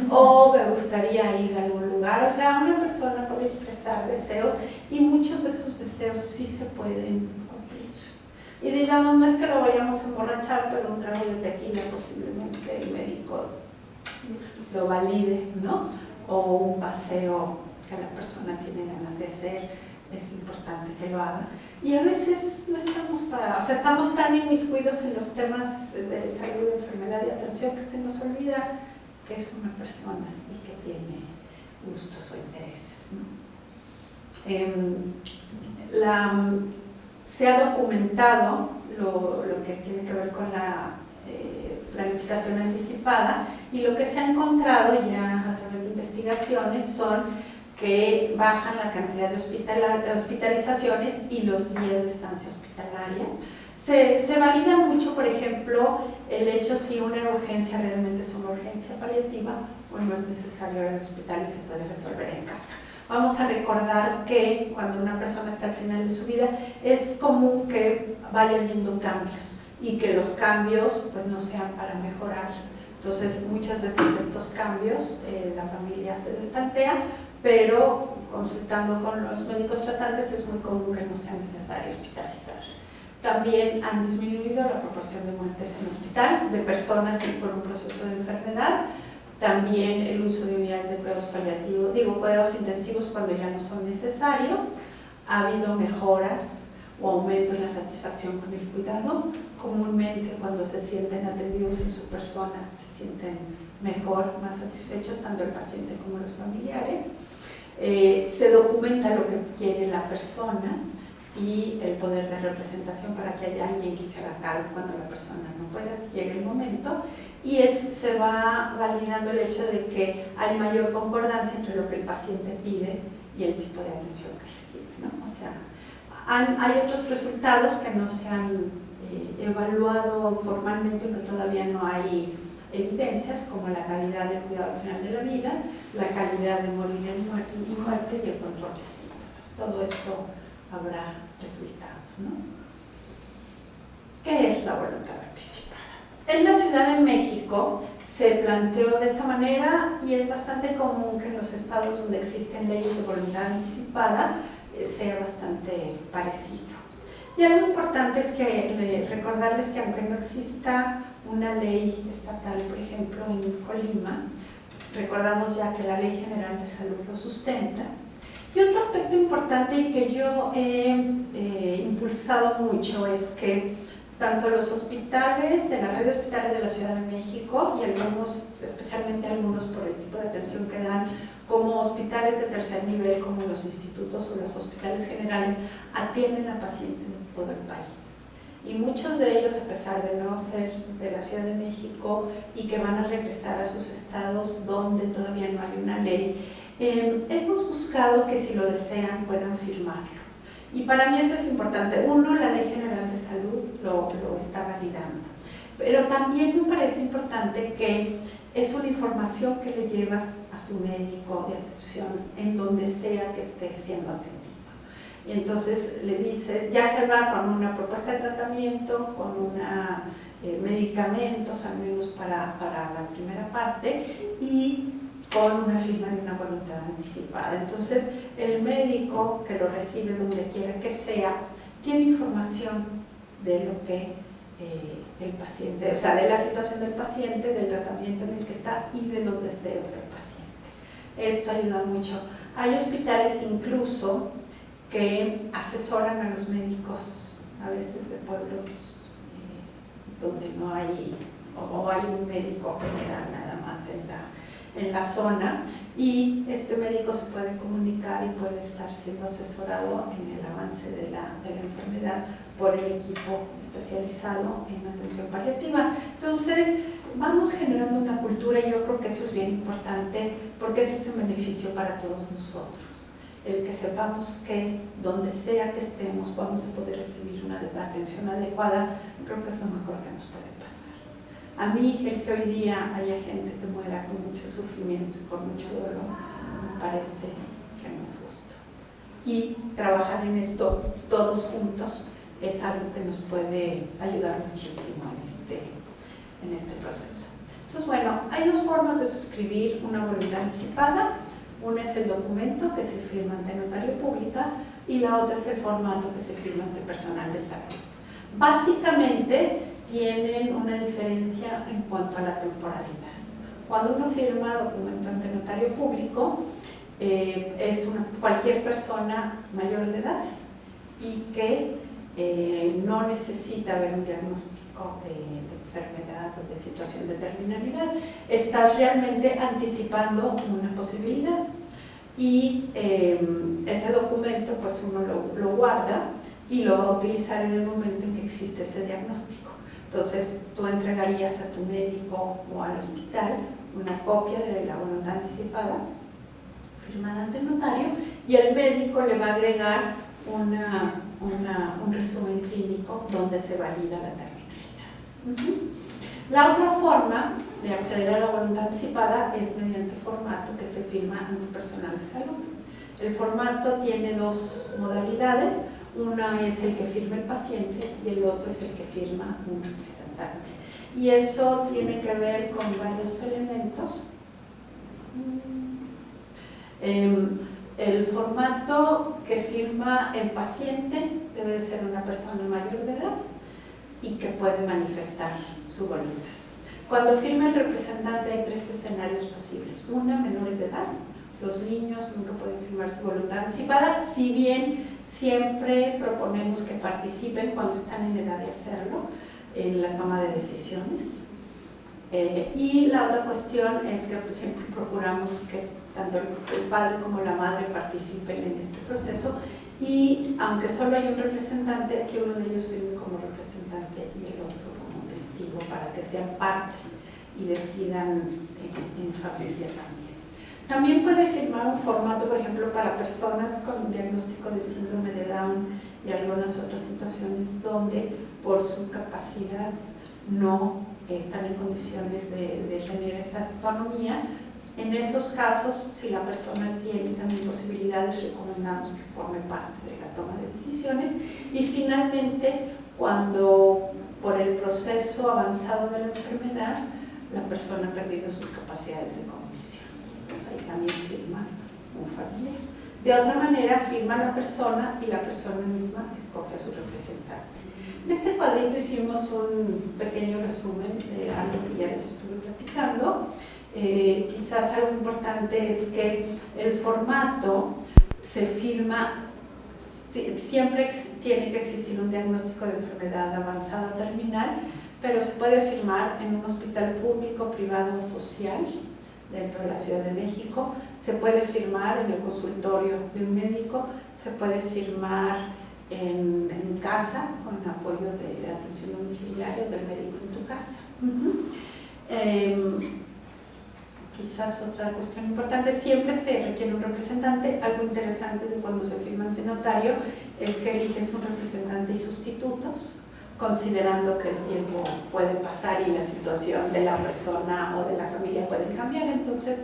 o me gustaría ir a algún lugar. O sea, una persona puede expresar deseos y muchos de esos deseos sí se pueden cumplir. Y digamos, no es que lo vayamos a emborrachar, pero un trago de tequila posiblemente el médico lo valide, ¿no? O un paseo que la persona tiene ganas de hacer, es importante que lo haga. Y a veces no estamos o sea, estamos tan inmiscuidos en los temas de salud, enfermedad y atención que se nos olvida que es una persona y que tiene gustos o intereses, ¿no? Se ha documentado lo que tiene que ver con la planificación anticipada, y lo que se ha encontrado ya a través de investigaciones son que bajan la cantidad de hospitalizaciones y los días de estancia hospitalaria. Se valida mucho, por ejemplo, el hecho si una urgencia realmente es una urgencia paliativa o no es necesario ir al hospital y se puede resolver en casa. Vamos a recordar que cuando una persona está al final de su vida es común que vaya habiendo cambios y que los cambios pues no sean para mejorar. Entonces muchas veces estos cambios la familia se destantea, pero consultando con los médicos tratantes es muy común que no sea necesario hospitalizar. También han disminuido la proporción de muertes en hospital de personas por un proceso de enfermedad. También el uso de unidades de cuidados paliativos, cuidados intensivos cuando ya no son necesarios. Ha habido mejoras o aumento en la satisfacción con el cuidado. Comúnmente cuando se sienten atendidos en su persona se sienten mejor, más satisfechos tanto el paciente como los familiares. Se documenta lo que quiere la persona y el poder de representación para que haya alguien que se haga cargo cuando la persona no pueda, si llega el momento, y se va validando el hecho de que hay mayor concordancia entre lo que el paciente pide y el tipo de atención que recibe, ¿no? O sea, hay otros resultados que no se han evaluado formalmente, que todavía no hay evidencias, como la calidad del cuidado al final de la vida, la calidad de morir y muerte y el control de síntomas. Todo eso habrá resultados, ¿no? ¿Qué es la voluntad anticipada? En la Ciudad de México se planteó de esta manera, y es bastante común que en los estados donde existen leyes de voluntad anticipada sea bastante parecido. Y algo importante es que recordarles que aunque no exista una ley estatal, por ejemplo, en Colima, recordamos ya que la Ley General de Salud lo sustenta. Y otro aspecto importante y que yo he impulsado mucho es que tanto los hospitales de la red de hospitales de la Ciudad de México y algunos, especialmente algunos por el tipo de atención que dan, como hospitales de tercer nivel como los institutos o los hospitales generales, atienden a pacientes de todo el país. Y muchos de ellos, a pesar de no ser de la Ciudad de México y que van a regresar a sus estados donde todavía no hay una ley, hemos buscado que si lo desean puedan firmarlo. Y para mí eso es importante. Uno, la Ley General de Salud lo está validando. Pero también me parece importante que es una información que le llevas a su médico de atención en donde sea que esté siendo atendido. Y entonces le dice, ya se va con una propuesta de tratamiento, con medicamentos, al menos para la primera parte, y con una firma de una voluntad anticipada. Entonces, el médico que lo recibe donde quiera que sea, tiene información de lo que el paciente, o sea, de la situación del paciente, del tratamiento en el que está y de los deseos del paciente. Esto ayuda mucho. Hay hospitales incluso que asesoran a los médicos, a veces de pueblos donde no hay, o hay un médico general nada más en la zona, y este médico se puede comunicar y puede estar siendo asesorado en el avance de la enfermedad por el equipo especializado en atención paliativa. Entonces, vamos generando una cultura y yo creo que eso es bien importante porque ese es el beneficio para todos nosotros. El que sepamos que donde sea que estemos vamos a poder recibir una atención adecuada, creo que es lo mejor que nos puede pasar. A mí, el que hoy día haya gente que muera con mucho sufrimiento y con mucho dolor, me parece que no es justo. Y trabajar en esto todos juntos es algo que nos puede ayudar muchísimo en este proceso. Entonces, bueno, hay dos formas de suscribir una voluntad anticipada. Una es el documento que se firma ante notario pública y la otra es el formato que se firma ante personal de salud. Básicamente tienen una diferencia en cuanto a la temporalidad. Cuando uno firma documento ante notario público, es cualquier persona mayor de edad y que no necesita ver un diagnóstico de enfermedad o de situación de terminalidad. Estás realmente anticipando una posibilidad y ese documento pues uno lo guarda y lo va a utilizar en el momento en que existe ese diagnóstico. Entonces tú entregarías a tu médico o al hospital una copia de la voluntad anticipada firmada ante el notario y el médico le va a agregar un resumen clínico donde se valida la terminalidad. La otra forma de acceder a la voluntad anticipada es mediante formato que se firma ante personal de salud. El formato tiene dos modalidades, una es el que firma el paciente y el otro es el que firma un representante. Y eso tiene que ver con varios elementos. El formato que firma el paciente debe de ser una persona mayor de edad y que puede manifestar su voluntad. Cuando firma el representante hay tres escenarios posibles. Una, menores de edad. Los niños nunca pueden firmar su voluntad anticipada, si bien siempre proponemos que participen cuando están en edad de hacerlo en la toma de decisiones. Y la otra cuestión es que pues, siempre procuramos que tanto el padre como la madre participen en este proceso y aunque solo hay un representante, que uno de ellos firme como representante y el otro como testigo para que sean parte y decidan en familia también. También puede firmar un formato, por ejemplo, para personas con un diagnóstico de síndrome de Down y algunas otras situaciones donde por su capacidad no están en condiciones de tener esta autonomía. En esos casos, si la persona tiene también posibilidades, recomendamos que forme parte de la toma de decisiones. Y finalmente, cuando por el proceso avanzado de la enfermedad, la persona ha perdido sus capacidades de cognición. Entonces, ahí también firma un familiar. De otra manera, firma la persona y la persona misma escoge a su representante. En este cuadrito hicimos un pequeño resumen de algo que ya les estuve platicando. Quizás algo importante es que el formato se firma, siempre tiene que existir un diagnóstico de enfermedad avanzada o terminal, pero se puede firmar en un hospital público, privado o social dentro de la Ciudad de México, se puede firmar en el consultorio de un médico, se puede firmar en casa con apoyo de atención domiciliaria del médico en tu casa. Quizás otra cuestión importante, siempre se requiere un representante. Algo interesante de cuando se firma ante notario es que eliges un representante y sustitutos, considerando que el tiempo puede pasar y la situación de la persona o de la familia puede cambiar. Entonces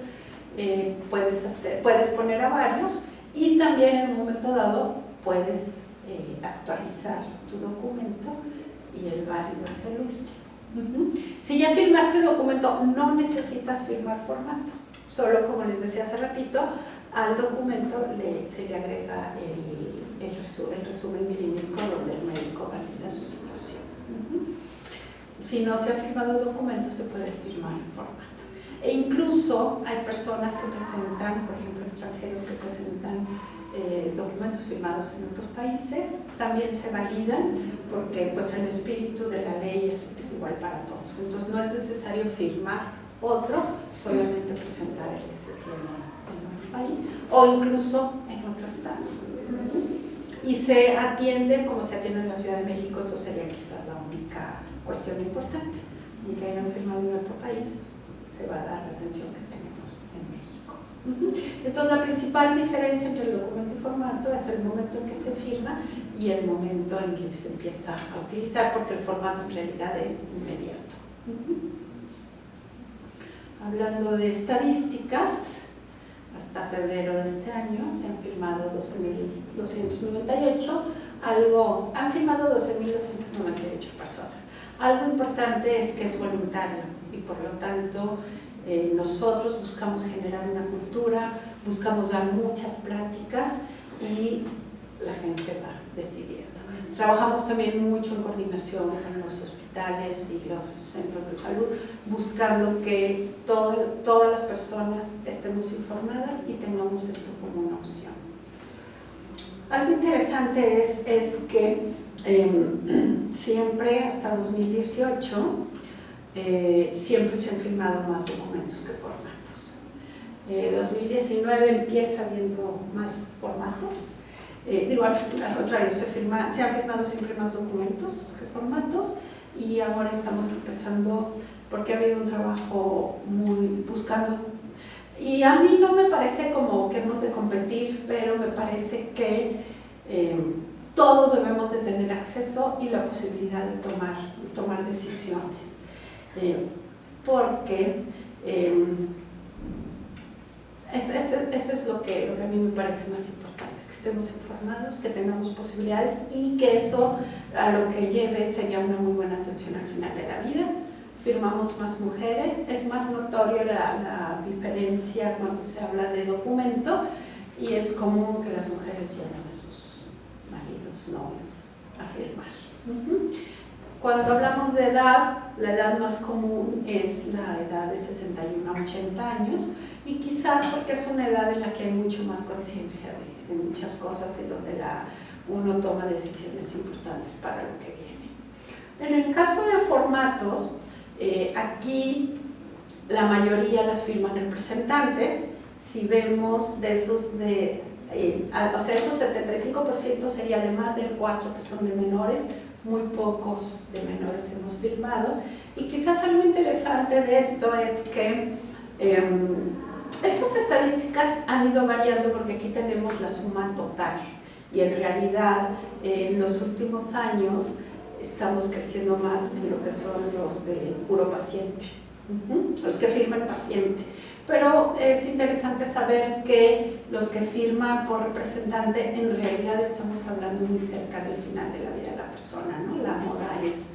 puedes poner a varios y también en un momento dado puedes actualizar tu documento y el válido es el último. Si ya firmaste el documento, no necesitas firmar formato. Solo, como les decía hace ratito, al documento se le agrega el resumen clínico donde el médico valida su situación. Si no se ha firmado el documento, se puede firmar en formato. E incluso hay personas que presentan, por ejemplo, extranjeros que presentan documentos firmados en otros países, también se validan porque pues, el espíritu de la ley es igual para todos. Entonces no es necesario firmar otro, solamente presentar el que se tiene en otro país o incluso en otro estado. Y se atiende como se atiende en la Ciudad de México. Eso sería quizás la única cuestión importante. Aunque hayan firmado en otro país, se va a dar la atención que tenemos en México. Entonces la principal diferencia entre el documento y formato es el momento en que se firma y el momento en que se empieza a utilizar, porque el formato en realidad es inmediato. Hablando de estadísticas, hasta febrero de este año se han firmado 12.298, han firmado 12.298 personas. Algo importante es que es voluntario y por lo tanto nosotros buscamos generar una cultura, buscamos dar muchas pláticas y la gente va decidiendo. Trabajamos también mucho en coordinación con los hospitales y los centros de salud, buscando que todas las personas estemos informadas y tengamos esto como una opción. Algo interesante es que siempre, hasta 2018, siempre se han firmado más documentos que formatos. 2019 empieza habiendo más formatos. Al contrario, se han firmado siempre más documentos que formatos y ahora estamos empezando porque ha habido un trabajo muy buscando. Y a mí no me parece como que hemos de competir, pero me parece que todos debemos de tener acceso y la posibilidad de tomar decisiones. Porque eso es lo que a mí me parece más importante, que estemos informados, que tengamos posibilidades y que eso a lo que lleve sería una muy buena atención al final de la vida. Firmamos más mujeres, es más notoria la diferencia cuando se habla de documento y es común que las mujeres lleven a sus maridos, novios a firmar. Cuando hablamos de edad, la edad más común es la edad de 61 a 80 años y quizás porque es una edad en la que hay mucho más conciencia de muchas cosas y donde uno toma decisiones importantes para lo que viene. En el caso de formatos, aquí la mayoría las firman representantes. Si vemos de esos esos 75% sería de más del 4 que son de menores, muy pocos de menores hemos firmado. Y quizás algo interesante de esto es que estas estadísticas han ido variando porque aquí tenemos la suma total y en realidad en los últimos años estamos creciendo más en lo que son los de puro paciente, los que firma el paciente. Pero es interesante saber que los que firman por representante en realidad estamos hablando muy cerca del final de la vida de la persona, ¿no? La moda es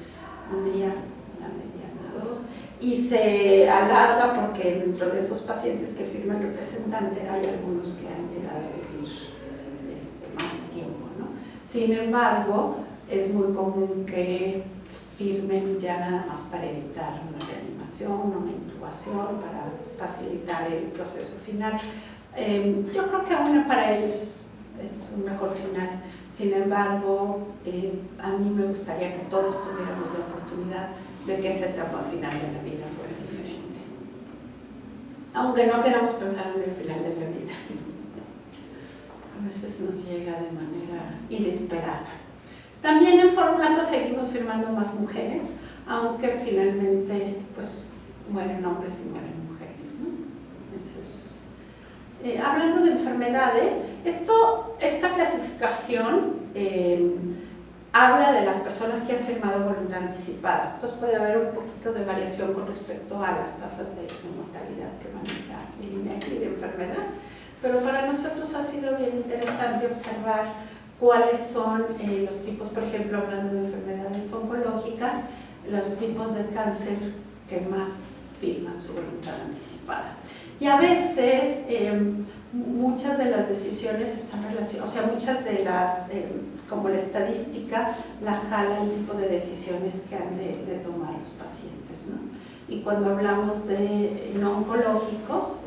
un día, la mediana 2, y se alarga porque dentro de esos pacientes que firman representante hay algunos que han llegado a vivir más tiempo, ¿no? Sin embargo, es muy común que firmen ya nada más para evitar una reanimación, una intubación, para facilitar el proceso final. Yo creo que aún para ellos es un mejor final. Sin embargo, a mí me gustaría que todos tuviéramos la oportunidad de que esa etapa final de la vida fuera diferente. Aunque no queramos pensar en el final de la vida. A veces nos llega de manera inesperada. También en formato seguimos firmando más mujeres, aunque finalmente pues mueren hombres y mueren mujeres, ¿no? Entonces, hablando de enfermedades, esta clasificación habla de las personas que han firmado voluntad anticipada. Entonces puede haber un poquito de variación con respecto a las tasas de mortalidad que maneja el INEGI y de enfermedad, pero para nosotros ha sido bien interesante observar cuáles son los tipos, por ejemplo, hablando de enfermedades oncológicas, los tipos de cáncer que más firman su voluntad anticipada. Y a veces muchas de las decisiones están relacionadas, o sea, muchas de las, como la estadística, la jala el tipo de decisiones que han de tomar los pacientes, ¿no? Y cuando hablamos de no oncológicos,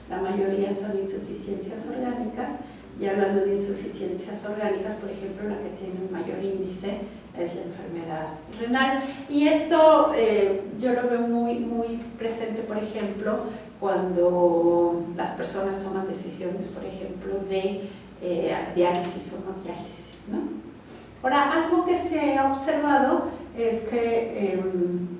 la mayoría son insuficiencias orgánicas, y hablando de insuficiencias orgánicas, por ejemplo, la que tiene un mayor índice es la enfermedad renal. Y esto yo lo veo muy presente, por ejemplo, cuando las personas toman decisiones, por ejemplo, de diálisis o no diálisis, ¿no? Ahora, algo que se ha observado es que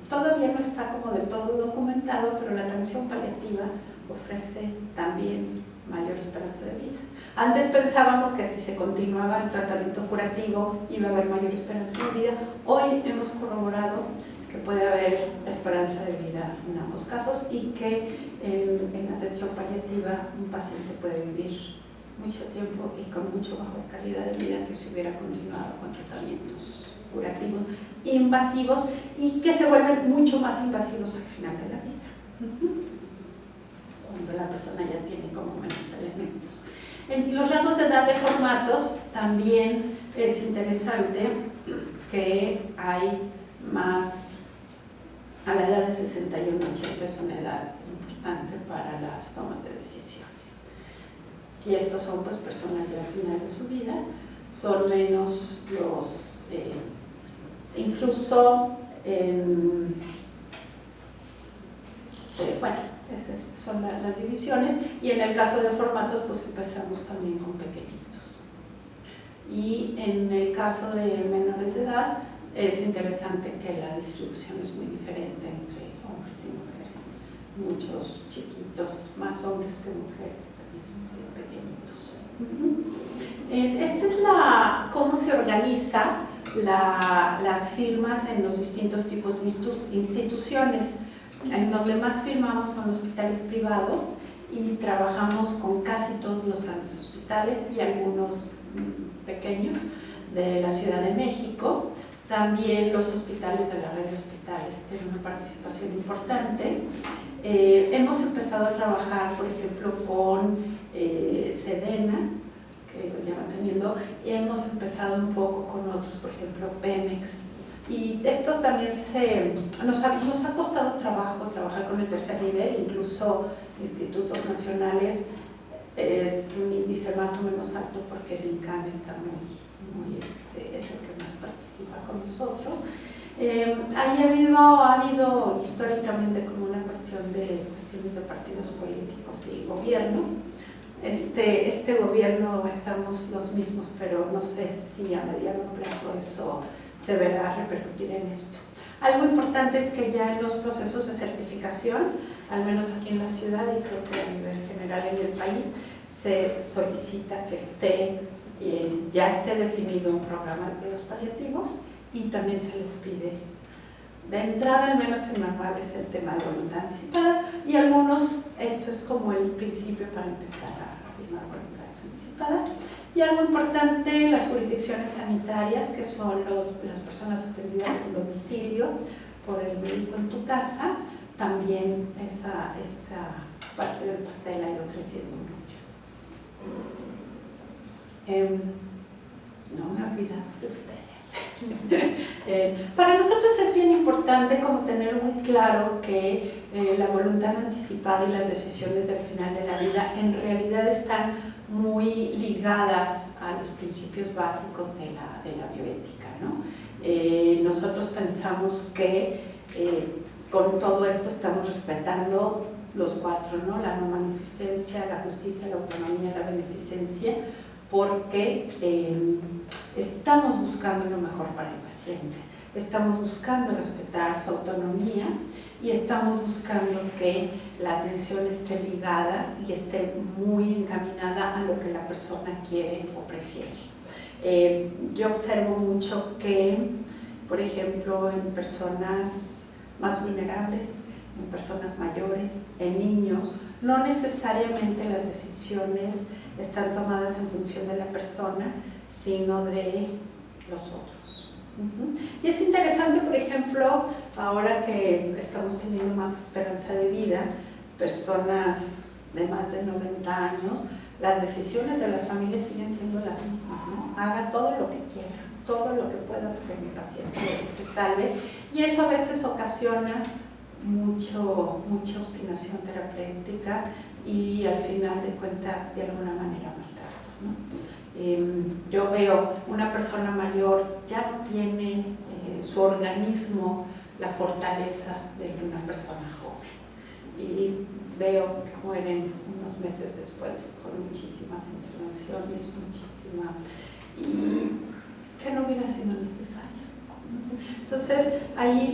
todavía no está como del todo documentado, pero la atención paliativa ofrece también mayor esperanza de vida. Antes pensábamos que si se continuaba el tratamiento curativo iba a haber mayor esperanza de vida. Hoy hemos corroborado que puede haber esperanza de vida en ambos casos y que en atención paliativa un paciente puede vivir mucho tiempo y con mucho mejor calidad de vida que si hubiera continuado con tratamientos curativos invasivos y que se vuelven mucho más invasivos al final de la vida, cuando la persona ya tiene como menos elementos. En los rangos de edad de formatos también es interesante que hay más, a la edad de 61, 80 es una edad importante para las tomas de decisiones. Y estos son pues personas ya al final de su vida, son menos los, incluso bueno, esas son las divisiones, y en el caso de formatos pues empezamos también con pequeñitos. Y en el caso de menores de edad es interesante que la distribución es muy diferente entre hombres y mujeres. Muchos chiquitos, más hombres que mujeres, pequeñitos. Esta es cómo se organiza las firmas en los distintos tipos de instituciones. En donde más firmamos son hospitales privados y trabajamos con casi todos los grandes hospitales y algunos pequeños de la Ciudad de México. También los hospitales de la red de hospitales tienen una participación importante. Hemos empezado a trabajar, por ejemplo, con Sedena, que lo llevan teniendo, y hemos empezado un poco con otros, por ejemplo, Pemex. Y esto también nos ha costado trabajo trabajar con el tercer nivel, incluso institutos nacionales es un índice más o menos alto porque el INCAN está es el que más participa con nosotros. Ahí ha habido históricamente como una cuestiones de partidos políticos y gobiernos. Este gobierno estamos los mismos, pero no sé si a mediano plazo eso se verá repercutir en esto. Algo importante es que ya en los procesos de certificación, al menos aquí en la ciudad y creo que a nivel general en el país, se solicita que ya esté definido un programa de cuidados paliativos y también se les pide de entrada, al menos en manuales, el tema de voluntad anticipada, y algunos, esto es como el principio para empezar a firmar voluntades anticipadas. Y algo importante, las jurisdicciones sanitarias, que son las personas atendidas en domicilio por el médico en tu casa, también esa parte del pastel ha ido creciendo mucho. No me he olvidado de ustedes. Para nosotros es bien importante como tener muy claro que la voluntad anticipada y las decisiones del final de la vida en realidad están muy ligadas a los principios básicos de la bioética, ¿no? Nosotros pensamos que con todo esto estamos respetando los cuatro, ¿no? La no magnificencia, la justicia, la autonomía, la beneficencia, porque estamos buscando lo mejor para el paciente, estamos buscando respetar su autonomía y estamos buscando que la atención esté ligada y esté muy encaminada a lo que la persona quiere o prefiere. Yo observo mucho que, por ejemplo, en personas más vulnerables, en personas mayores, en niños, no necesariamente las decisiones están tomadas en función de la persona, sino de los otros. Y es interesante, por ejemplo, ahora que estamos teniendo más esperanza de vida, personas de más de 90 años, las decisiones de las familias siguen siendo las mismas, ¿no? Haga todo lo que quiera, todo lo que pueda para que mi paciente se salve, y eso a veces ocasiona mucha obstinación terapéutica y al final de cuentas de alguna manera maltrato, ¿no? Yo veo una persona mayor ya no tiene su organismo la fortaleza de una persona joven, y veo que mueren unos meses después con muchísimas intervenciones, y que no hubiera sido necesario. Entonces,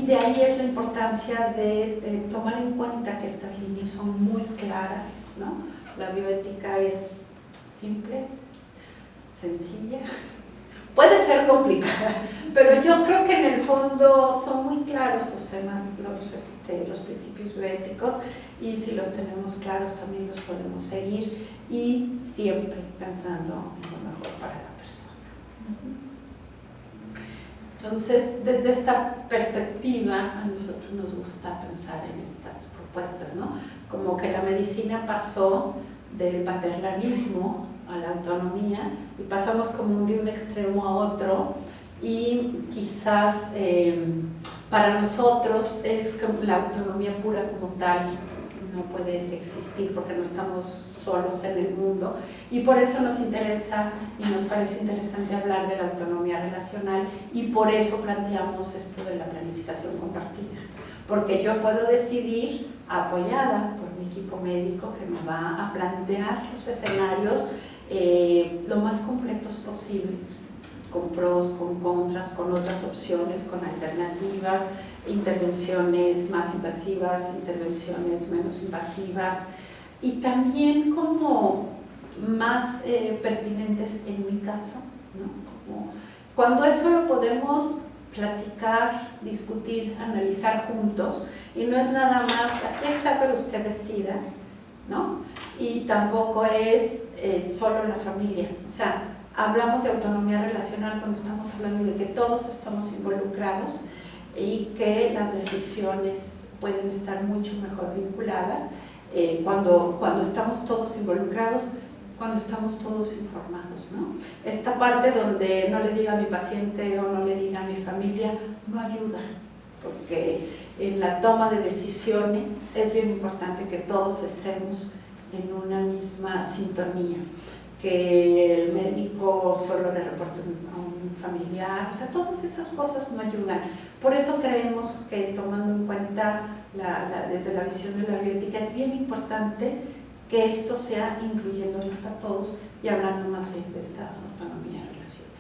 de ahí es la importancia de tomar en cuenta que estas líneas son muy claras, ¿no? La bioética es simple, sencilla, puede ser complicada, pero yo creo que en el fondo son muy claros los temas, los principios bioéticos, y si los tenemos claros también los podemos seguir, y siempre pensando en lo mejor para la persona. Entonces, desde esta perspectiva, a nosotros nos gusta pensar en estas propuestas, ¿no? Como que la medicina pasó del paternalismo a la autonomía, y pasamos como de un extremo a otro, y quizás para nosotros es que la autonomía pura como tal no puede existir porque no estamos solos en el mundo, y por eso nos interesa y nos parece interesante hablar de la autonomía relacional, y por eso planteamos esto de la planificación compartida, porque yo puedo decidir, apoyada por mi equipo médico que me va a plantear los escenarios lo más completos posibles, con pros, con contras, con otras opciones, con alternativas, intervenciones más invasivas, intervenciones menos invasivas, y también como más pertinentes en mi caso, ¿no? Como cuando eso lo podemos platicar, discutir, analizar juntos, y no es nada más, aquí está, pero usted decida, ¿no? Y tampoco es solo la familia, o sea, hablamos de autonomía relacional cuando estamos hablando de que todos estamos involucrados y que las decisiones pueden estar mucho mejor vinculadas cuando estamos todos involucrados, cuando estamos todos informados, ¿no? Esta parte donde no le diga a mi paciente o no le diga a mi familia no ayuda, porque en la toma de decisiones es bien importante que todos estemos en una misma sintonía, que el médico solo le reporte a un familiar, o sea, todas esas cosas no ayudan. Por eso creemos que, tomando en cuenta desde la visión de la bioética, es bien importante que esto sea incluyéndonos a todos y hablando más bien de esta autonomía relacional.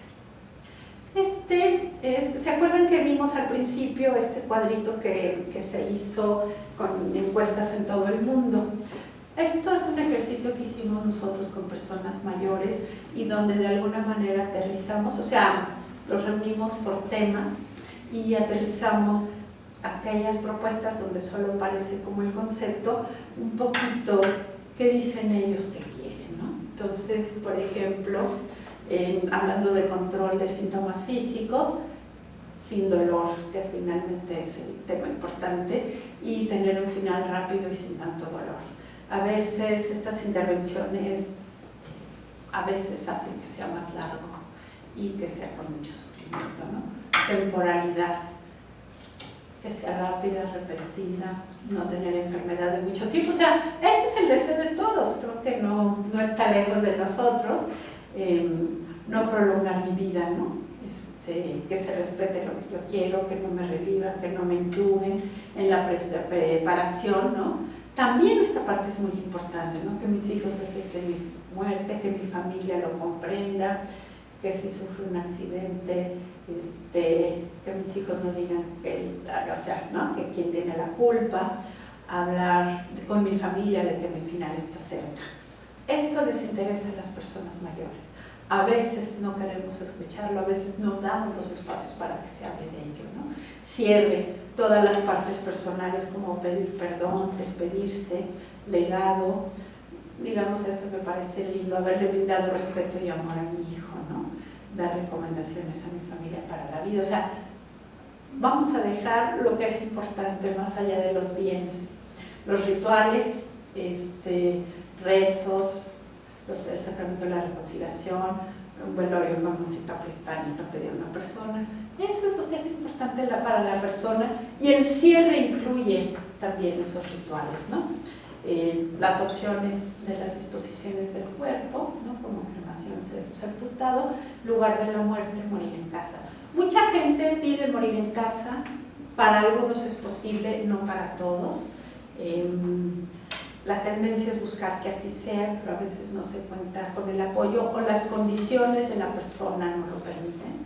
¿Se acuerdan que vimos al principio este cuadrito que se hizo con encuestas en todo el mundo? Esto es un ejercicio que hicimos nosotros con personas mayores y donde de alguna manera aterrizamos, o sea, los reunimos por temas y aterrizamos aquellas propuestas donde solo aparece como el concepto, un poquito qué dicen ellos que quieren, ¿no? Entonces, por ejemplo, hablando de control de síntomas físicos, sin dolor, que finalmente es el tema importante, y tener un final rápido y sin tanto dolor. A veces estas intervenciones a veces hacen que sea más largo y que sea con mucho sufrimiento, ¿no? Temporalidad, que sea rápida, repetida, no tener enfermedad de mucho tiempo. O sea, ese es el deseo de todos, creo que no está lejos de nosotros. No prolongar mi vida, ¿no? Que se respete lo que yo quiero, que no me reviva, que no me intuben en la preparación, ¿no? También esta parte es muy importante, ¿no? Que mis hijos acepten mi muerte, que mi familia lo comprenda, que si sufro un accidente, que mis hijos no digan que, o sea, ¿no? Que quién tiene la culpa, hablar con mi familia de que mi final está cerca. Esto les interesa a las personas mayores. A veces no queremos escucharlo, a veces no damos los espacios para que se hable de ello, ¿no? Sirve todas las partes personales como pedir perdón, despedirse, legado. Digamos, esto me parece lindo, haberle brindado respeto y amor a mi hijo, ¿no? Dar recomendaciones a mi familia para la vida. O sea, vamos a dejar lo que es importante más allá de los bienes. Los rituales rezos, el sacramento de la reconciliación, un velorio con música prehispánica pedía una persona. Eso es lo que es importante para la persona, y el cierre incluye también esos rituales, ¿no? Las opciones de las disposiciones del cuerpo, ¿no? Como cremación, sepultado, lugar de la muerte, morir en casa. Mucha gente pide morir en casa, para algunos es posible, no para todos. La tendencia es buscar que así sea, pero a veces no se cuenta con el apoyo o las condiciones de la persona no lo permiten.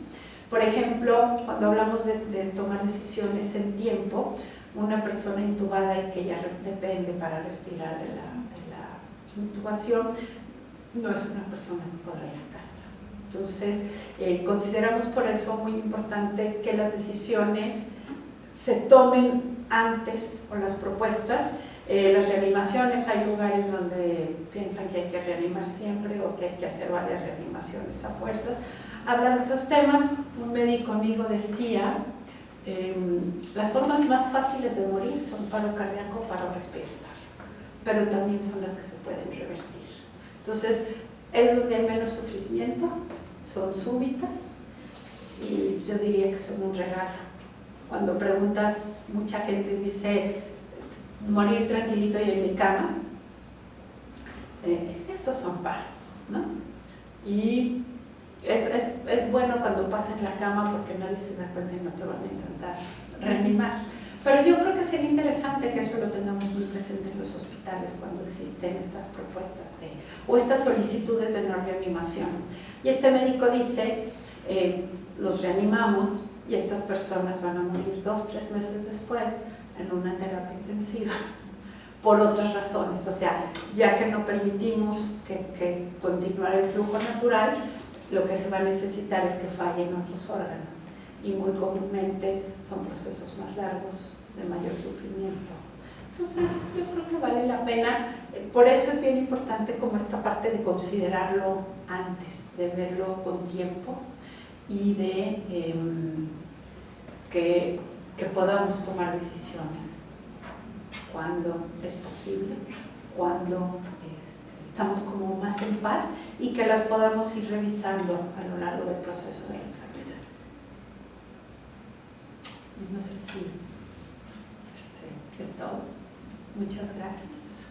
Por ejemplo, cuando hablamos de tomar decisiones en tiempo, una persona intubada y que ya depende para respirar de la intubación, no es una persona que podrá ir a casa. Entonces, consideramos por eso muy importante que las decisiones se tomen antes, o las propuestas. Las reanimaciones, hay lugares donde piensan que hay que reanimar siempre o que hay que hacer varias reanimaciones a fuerzas. Hablan de esos temas. Un médico amigo decía, las formas más fáciles de morir son paro cardíaco, paro respiratorio, pero también son las que se pueden revertir. Entonces, es donde hay menos sufrimiento, son súbitas, y yo diría que son un regalo. Cuando preguntas, mucha gente dice, morir tranquilito y en mi cama, esos son paros, ¿no? Y es bueno cuando pasa en la cama porque nadie se da cuenta y no te van a intentar reanimar. Pero yo creo que sería interesante que eso lo tengamos muy presente en los hospitales cuando existen estas propuestas o estas solicitudes de no reanimación. Y este médico dice, los reanimamos y estas personas van a morir 2 o 3 meses después en una terapia intensiva, por otras razones. O sea, ya que no permitimos que continuara el flujo natural, lo que se va a necesitar es que fallen otros órganos, y muy comúnmente son procesos más largos, de mayor sufrimiento. Entonces, yo creo que vale la pena. Por eso es bien importante como esta parte de considerarlo antes, de verlo con tiempo, y de que podamos tomar decisiones cuando es posible, cuando estamos como más en paz, y que las podamos ir revisando a lo largo del proceso de la enfermedad. No sé si es todo. Muchas gracias.